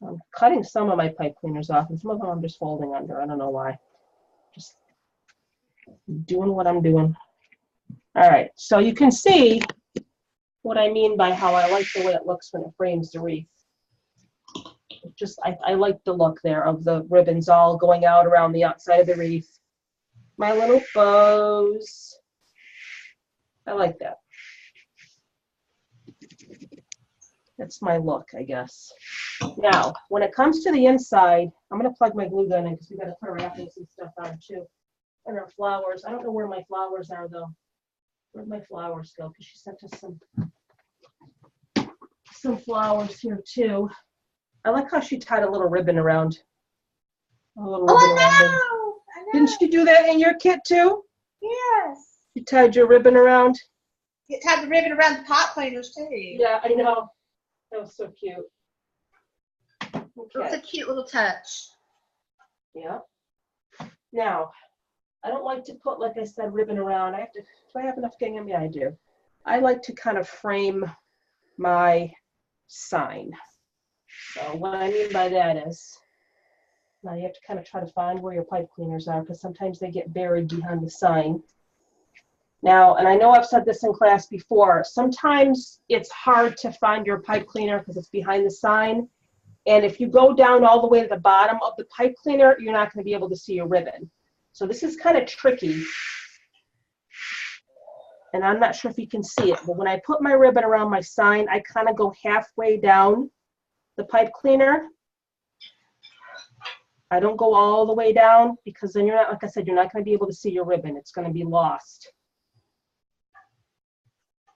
I'm cutting some of my pipe cleaners off, and some of them I'm just folding under. I don't know why. Just doing what I'm doing. All right, so you can see what I mean by how I like the way it looks when it frames the wreath. I like the look there of the ribbons all going out around the outside of the wreath. My little bows. I like that. That's my look, I guess. Now, when it comes to the inside, I'm going to plug my glue gun in because we got to put our apples and stuff on too. And our flowers. I don't know where my flowers are though. Where'd my flowers go? Because she sent us some flowers here too. I like how she tied a little ribbon around. I know. Didn't she do that in your kit too? Yes. You tied your ribbon around? You tied the ribbon around the pot cleaners too. Yeah, I know. That was so cute. Okay. It's a cute little touch. Yeah. Now, I don't like to put, like I said, ribbon around. Do I have enough gingham? Yeah, I do. I like to kind of frame my sign. So what I mean by that is, now you have to kind of try to find where your pipe cleaners are because sometimes they get buried behind the sign. Now, and I know I've said this in class before, sometimes it's hard to find your pipe cleaner because it's behind the sign. And if you go down all the way to the bottom of the pipe cleaner, you're not going to be able to see your ribbon. So this is kind of tricky. And I'm not sure if you can see it, but when I put my ribbon around my sign, I kind of go halfway down the pipe cleaner. I don't go all the way down because then you're not, like I said, you're not going to be able to see your ribbon. It's going to be lost.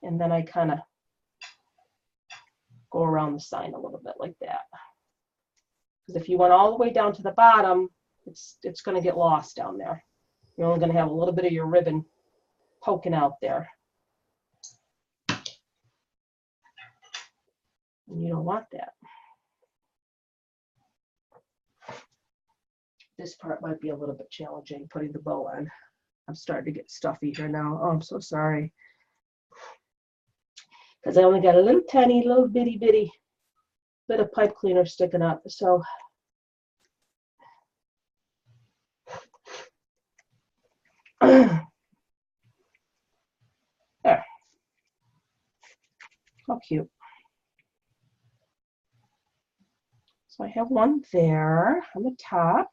And then I kind of go around the sign a little bit like that. Because if you went all the way down to the bottom, it's going to get lost down there. You're only going to have a little bit of your ribbon poking out there. And you don't want that. This part might be a little bit challenging, putting the bow on. I'm starting to get stuffy here now. Oh, I'm so sorry. Because I only got a little tiny, little bitty bit of pipe cleaner sticking up. So there. How cute. So I have one there on the top.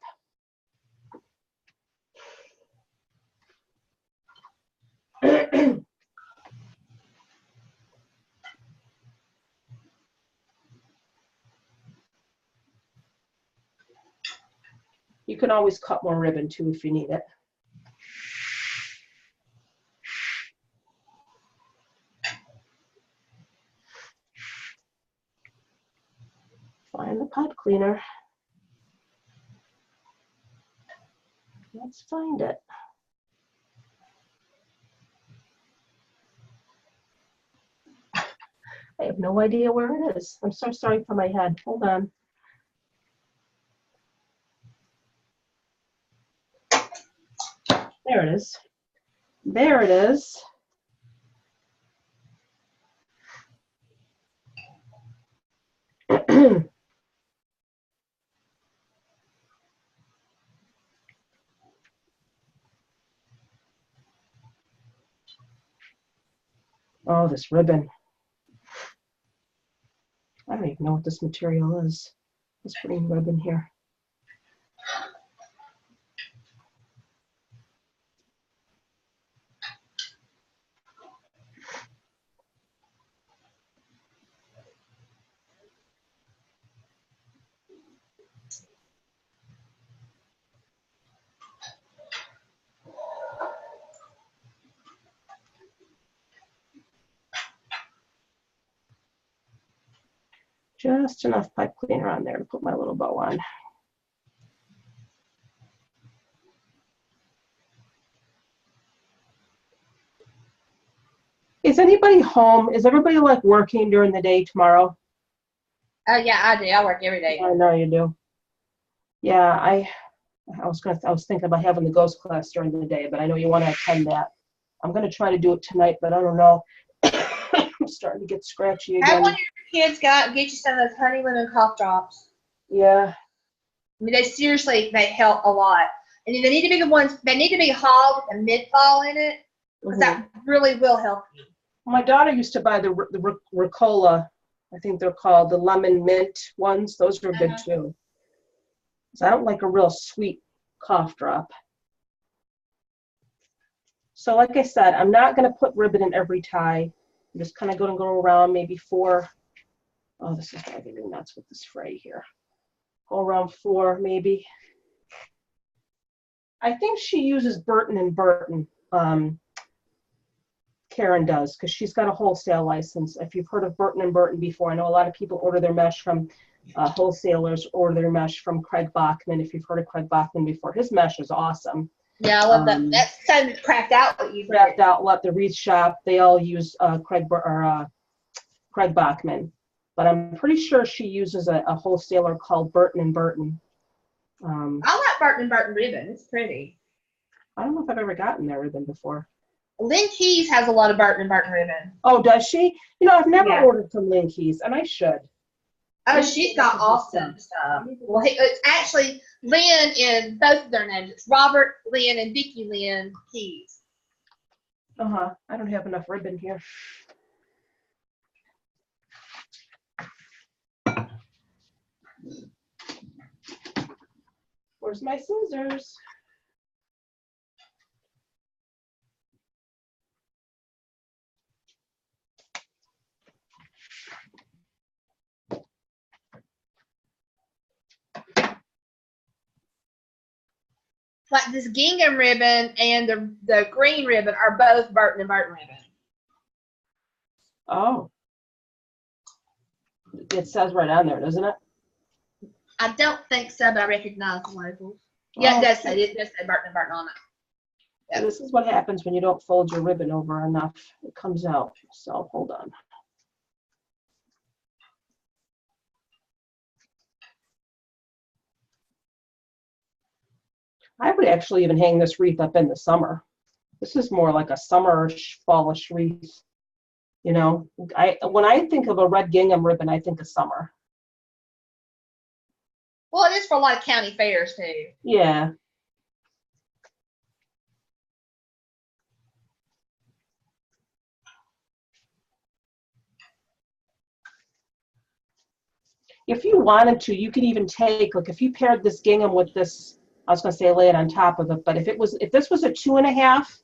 You can always cut more ribbon too if you need it. Find the pipe cleaner. Let's find it. I have no idea where it is. I'm so sorry for my head. Hold on. There it is. There it is. Oh, this ribbon. I don't even know what this material is. This green ribbon here. Just enough pipe cleaner on there to put my little bow on. Is anybody home? Is everybody like working during the day tomorrow? Oh yeah, I do. I work every day. I know you do. Yeah, I was thinking about having the ghost class during the day, but I know you want to attend that. I'm gonna try to do it tonight, but I don't know. I'm starting to get scratchy Have again. one of your kids get you some of those honey lemon cough drops. Yeah. I mean, they help a lot. And they need to be the ones. They need to be hauled with a mid-fall in it, because that really will help you. My daughter used to buy the Ricola, I think they're called, the lemon mint ones. Those are good too. So I don't like a real sweet cough drop. So like I said, I'm not going to put ribbon in every tie. I'm just kind of going to go around maybe 4. Oh, this is driving me nuts with this fray here. Go around 4 maybe. I think she uses Burton and Burton. Karen does, because she's got a wholesale license. If you've heard of Burton and Burton before, I know a lot of people order their mesh from wholesalers, order their mesh from Craig Bachman. If you've heard of Craig Bachman before, his mesh is awesome. Yeah, I love that. That's kind of cracked outlet. Cracked Outlet, the Wreath Shop, they all use Craig Bachman. But I'm pretty sure she uses a wholesaler called Burton and Burton. I like Burton and Burton ribbon. It's pretty. I don't know if I've ever gotten their ribbon before. Lynn Keys has a lot of Burton and Burton ribbon. Oh, does she? You know, I've never ordered from Lynn Keys, and I should. Oh, she's got awesome stuff. Well, it's actually Lynn in both of their names. It's Robert Lynn and Vicki Lynn Keys. I don't have enough ribbon here. Where's my scissors? Like this gingham ribbon and the green ribbon are both Burton and Burton ribbon. Oh. It says right on there, doesn't it? I don't think so, but I recognize the labels. Yeah, it does say Burton and Burton on it. Yeah. This is what happens when you don't fold your ribbon over enough. It comes out. So hold on. I would actually even hang this wreath up in the summer. This is more like a summerish, fallish wreath. You know, when I think of a red gingham ribbon, I think of summer. Well, it is for a lot of county fairs too. Yeah. If you wanted to, you could even take, like if you paired this gingham with this, I was gonna say lay it on top of it, but if this was a 2.5,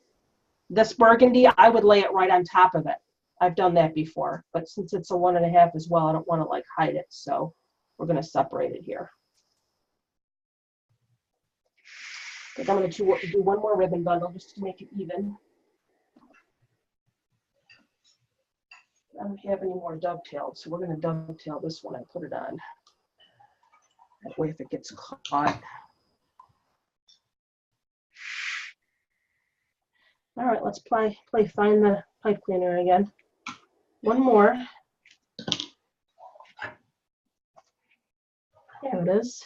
this burgundy, I would lay it right on top of it. I've done that before, but since it's a 1.5 as well, I don't want to like hide it, so we're gonna separate it here. I'm gonna do one more ribbon bundle just to make it even. I don't have any more dovetailed, so we're gonna dovetail this one and put it on. That way if it gets caught. All right, let's play find the pipe cleaner again. One more. There it is.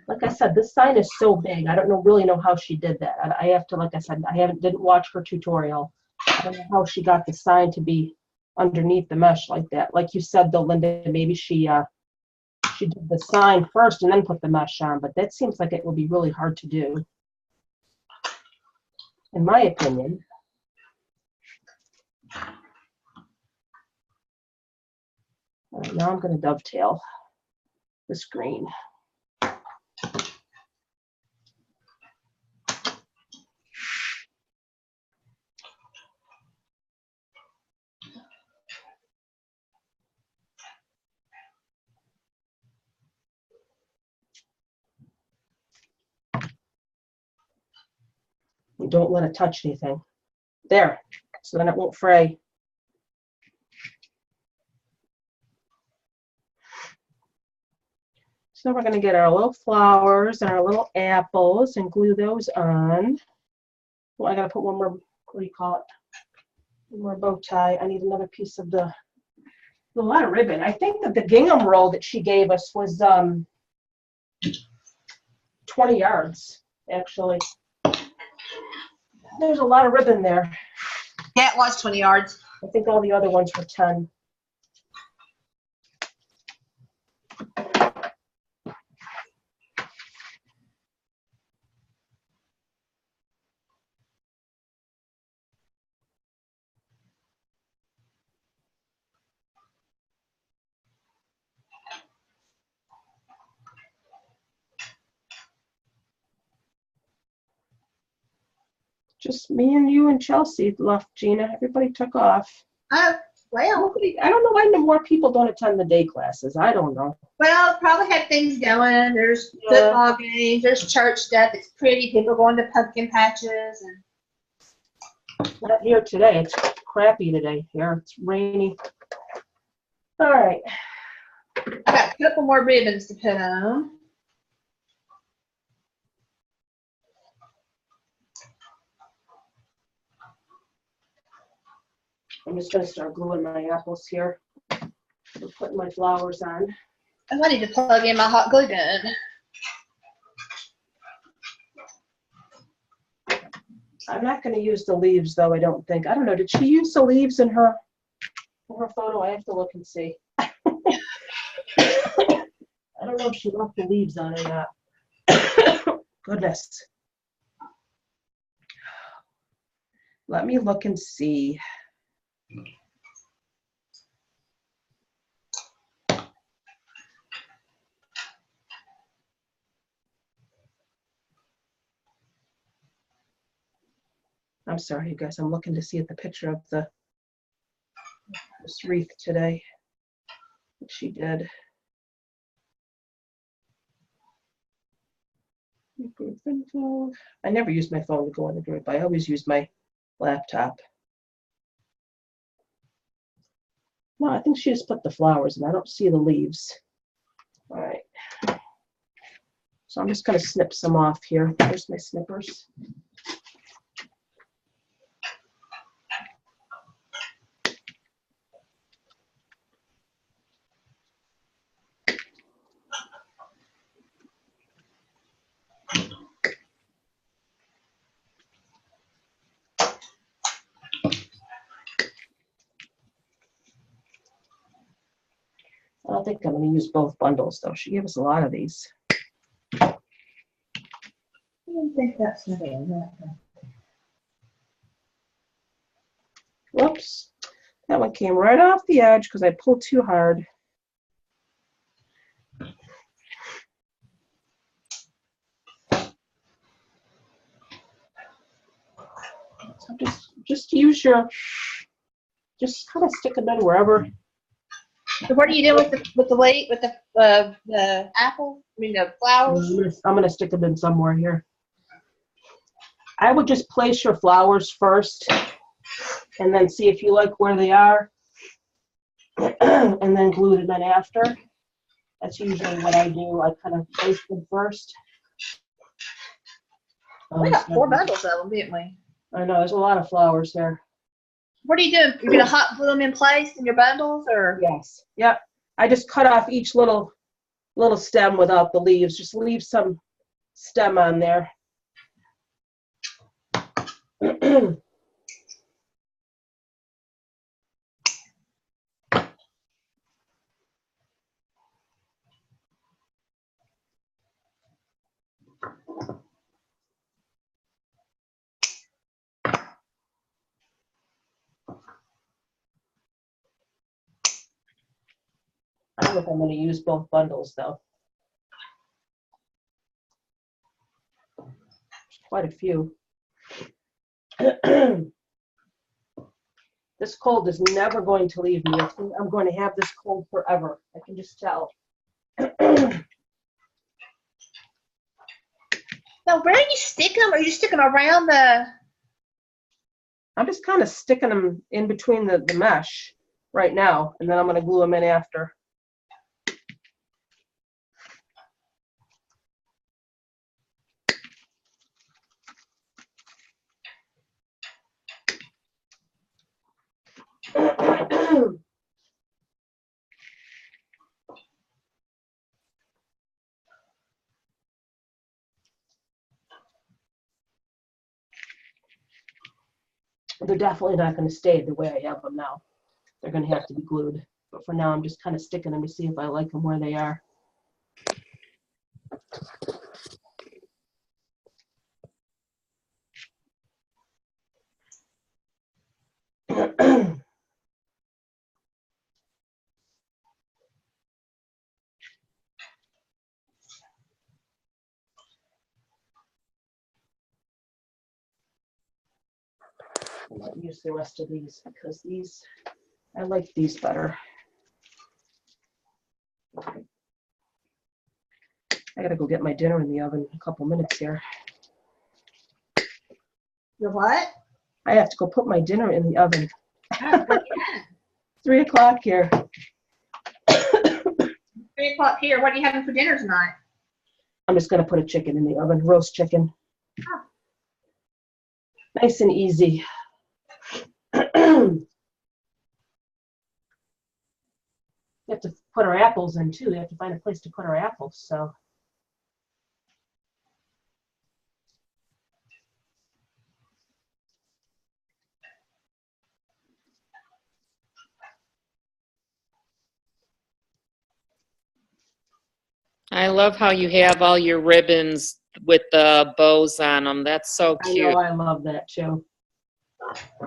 Like I said, this sign is so big. I don't really know how she did that. I have to, like I said, didn't watch her tutorial. I don't know how she got the sign to be underneath the mesh like that. Like you said though, Linda, maybe she did the sign first and then put the mesh on, but that seems like it would be really hard to do, in my opinion. All right, now I'm going to dovetail this green. And don't let it touch anything. There, so then it won't fray. So we're going to get our little flowers and our little apples and glue those on. Well, I got to put one more, what do you call it? One more bow tie. I need another piece of a lot of ribbon. I think that the gingham roll that she gave us was 20 yards, actually. There's a lot of ribbon there. Yeah, it was 20 yards. I think all the other ones were 10. Just me and you and Chelsea left, Gina. Everybody took off. Oh, well. I don't know why more people don't attend the day classes. I don't know. Well, probably had things going. There's football games. There's church stuff. It's pretty. People going to pumpkin patches. And Not here today. It's crappy today here. It's rainy. All right. I got a couple more ribbons to put on. I'm just going to start gluing my apples here. I'm putting my flowers on. Oh, I need to plug in my hot glue gun. I'm not going to use the leaves, though, I don't think. I don't know. Did she use the leaves in her photo? I have to look and see. I don't know if she left the leaves on or not. Goodness. Let me look and see. I'm sorry, you guys. I'm looking to see the picture of this wreath today. What she did. Group info. I never use my phone to go in the group. I always use my laptop. No, I think she just put the flowers and I don't see the leaves. All right. So I'm just going to snip some off here. There's my snippers. don't think I'm going to use both bundles, though. She gave us a lot of these. I don't think that's not it. Whoops. That one came right off the edge because I pulled too hard. So just use your, just kind of stick them in wherever. So what are you doing with the apple? I mean the flowers? I'm gonna stick them in somewhere here. I would just place your flowers first and then see if you like where they are and then glue them in after. That's usually what I do. I kind of place them first. We got 4 bundles of them, didn't we? I know, there's a lot of flowers here. What are you doing? You're gonna hot glue them in place in your bundles, or? Yes. Yep. I just cut off each little stem without the leaves. Just leave some stem on there. I don't know if I'm going to use both bundles, though. There's quite a few. This cold is never going to leave me. I'm going to have this cold forever. I can just tell. Now, where do you stick them? Are you sticking around the? I'm just kind of sticking them in between the mesh right now, and then I'm going to glue them in after. They're definitely not going to stay the way I have them now. They're going to have to be glued. But for now, I'm just kind of sticking them to see if I like them where they are. I might use the rest of these because these, I like these better. I gotta go get my dinner in the oven in a couple minutes here. Your what? I have to go put my dinner in the oven. Oh, 3 o'clock here. 3 o'clock here. What are you having for dinner tonight? I'm just gonna put a chicken in the oven, roast chicken. Oh. Nice and easy. You have to put our apples in too. We have to find a place to put our apples, so. I love how you have all your ribbons with the bows on them. That's so I cute. know, I love that too.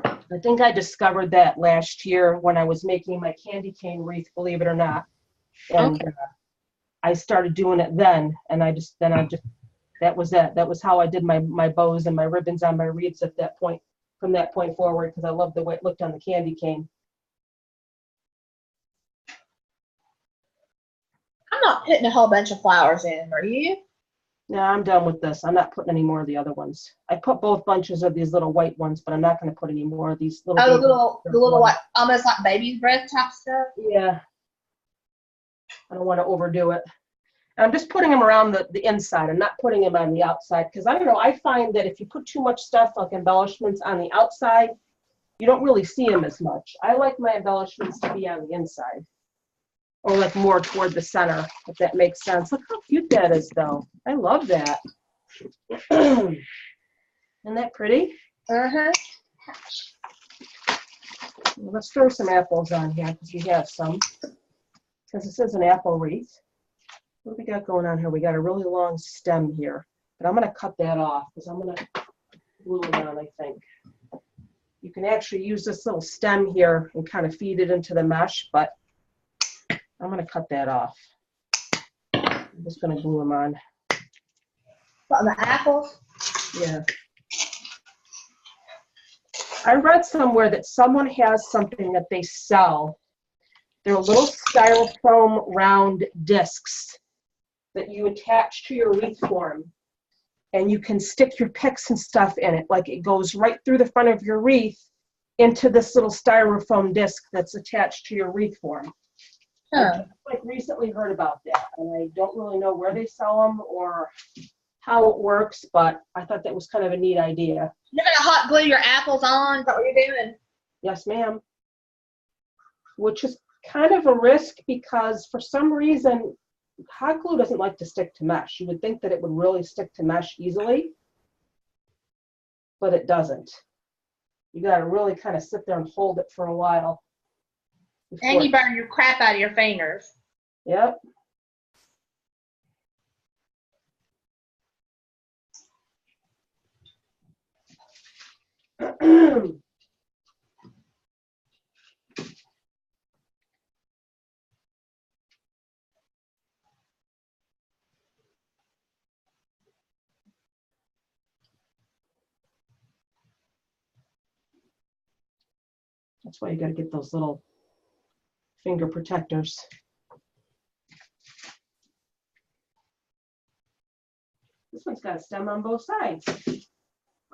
I think I discovered that last year when I was making my candy cane wreath, believe it or not. And Okay. I started doing it then, and that was it. That was how I did my bows and my ribbons on my wreaths at that point, from that point forward, because I loved the way it looked on the candy cane. I'm not putting a whole bunch of flowers in, are you? No, I'm done with this. I'm not putting any more of the other ones. I put both bunches of these little white ones, but I'm not going to put any more of these little. Oh, the little like almost like baby's breath type stuff. Yeah. I don't want to overdo it. And I'm just putting them around the inside. I'm not putting them on the outside because I don't know. I find that if you put too much stuff like embellishments on the outside, you don't really see them as much. I like my embellishments to be on the inside. Or like more toward the center, if that makes sense. Look how cute that is, though. I love that. Isn't that pretty? Uh-huh. Well, let's throw some apples on here because we have some. because this is an apple wreath. What do we got going on here? We got a really long stem here, but I'm going to cut that off because I'm going to glue it on, I think. You can actually use this little stem here and kind of feed it into the mesh, but I'm going to cut that off. I'm just going to glue them on. On the apples? Yeah. I read somewhere that someone has something that they sell. They're little styrofoam round discs that you attach to your wreath form, and you can stick your picks and stuff in it. Like it goes right through the front of your wreath into this little styrofoam disc that's attached to your wreath form. Huh. I recently heard about that, and I don't really know where they sell them or how it works, but I thought that was kind of a neat idea. You're gonna hot glue your apples on? Is that what you're doing? Yes, ma'am. Which is kind of a risk because for some reason, hot glue doesn't like to stick to mesh. You would think that it would really stick to mesh easily, but it doesn't. You got to really kind of sit there and hold it for a while. And you burn your crap out of your fingers. Yep. That's why you got to get those little finger protectors. This one's got a stem on both sides.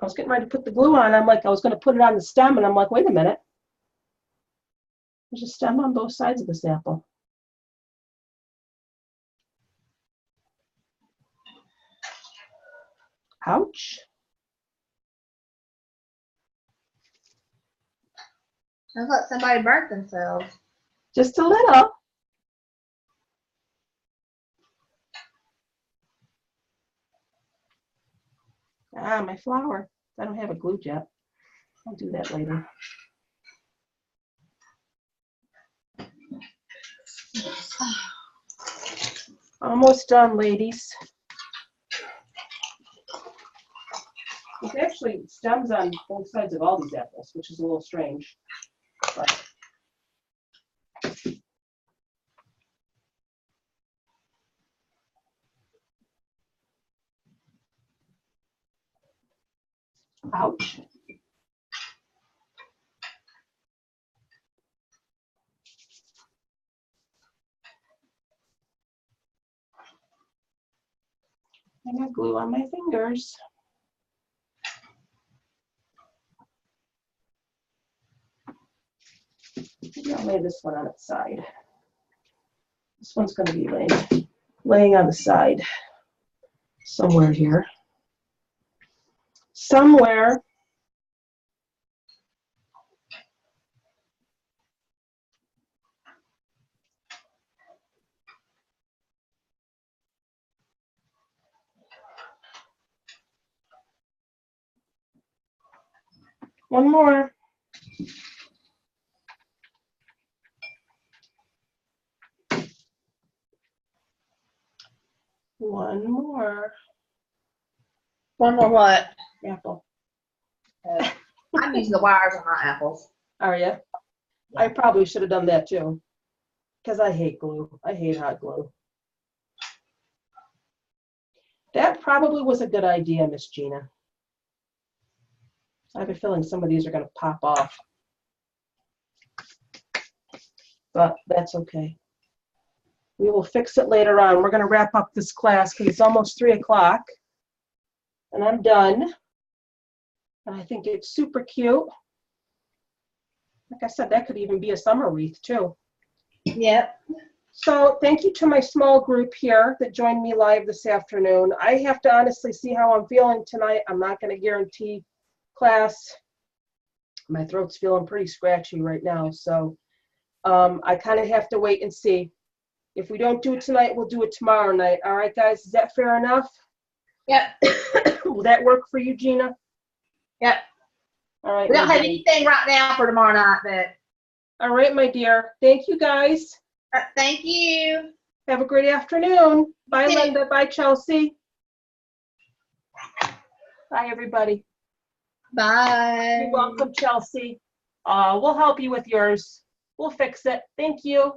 I was getting ready to put the glue on. I'm like, I was going to put it on the stem, and I'm like, wait a minute. There's a stem on both sides of this apple. Ouch. Sounds like somebody burnt themselves. Just a little. Ah, my flower. I don't have it glued yet. I'll do that later. Almost done, ladies. There's actually stems on both sides of all these apples, which is a little strange. But ouch. I got glue on my fingers. Maybe I'll lay this one on its side. This one's going to be laying on the side somewhere here. Somewhere. One more. One more. One more what? Apple. I'm using the wires on my apples. Are you? I probably should have done that too. Because I hate glue. I hate hot glue. That probably was a good idea, Miss Gina. I have a feeling some of these are going to pop off. But that's okay. We will fix it later on. We're going to wrap up this class because it's almost 3 o'clock. And I'm done. And I think it's super cute. Like I said, that could even be a summer wreath too. Yep. So thank you to my small group here that joined me live this afternoon. I have to honestly see how I'm feeling tonight. I'm not going to guarantee class. My throat's feeling pretty scratchy right now. So I kind of have to wait and see. If we don't do it tonight, we'll do it tomorrow night. All right, guys, is that fair enough? Yep. Will that work for you, Gina? Yep. All right. We don't have anything right now for tomorrow night, but. All right, my dear. Thank you, guys. Thank you. Have a great afternoon. Bye, Okay. Linda. Bye, Chelsea. Bye, everybody. Bye. You're welcome, Chelsea. We'll help you with yours. We'll fix it. Thank you.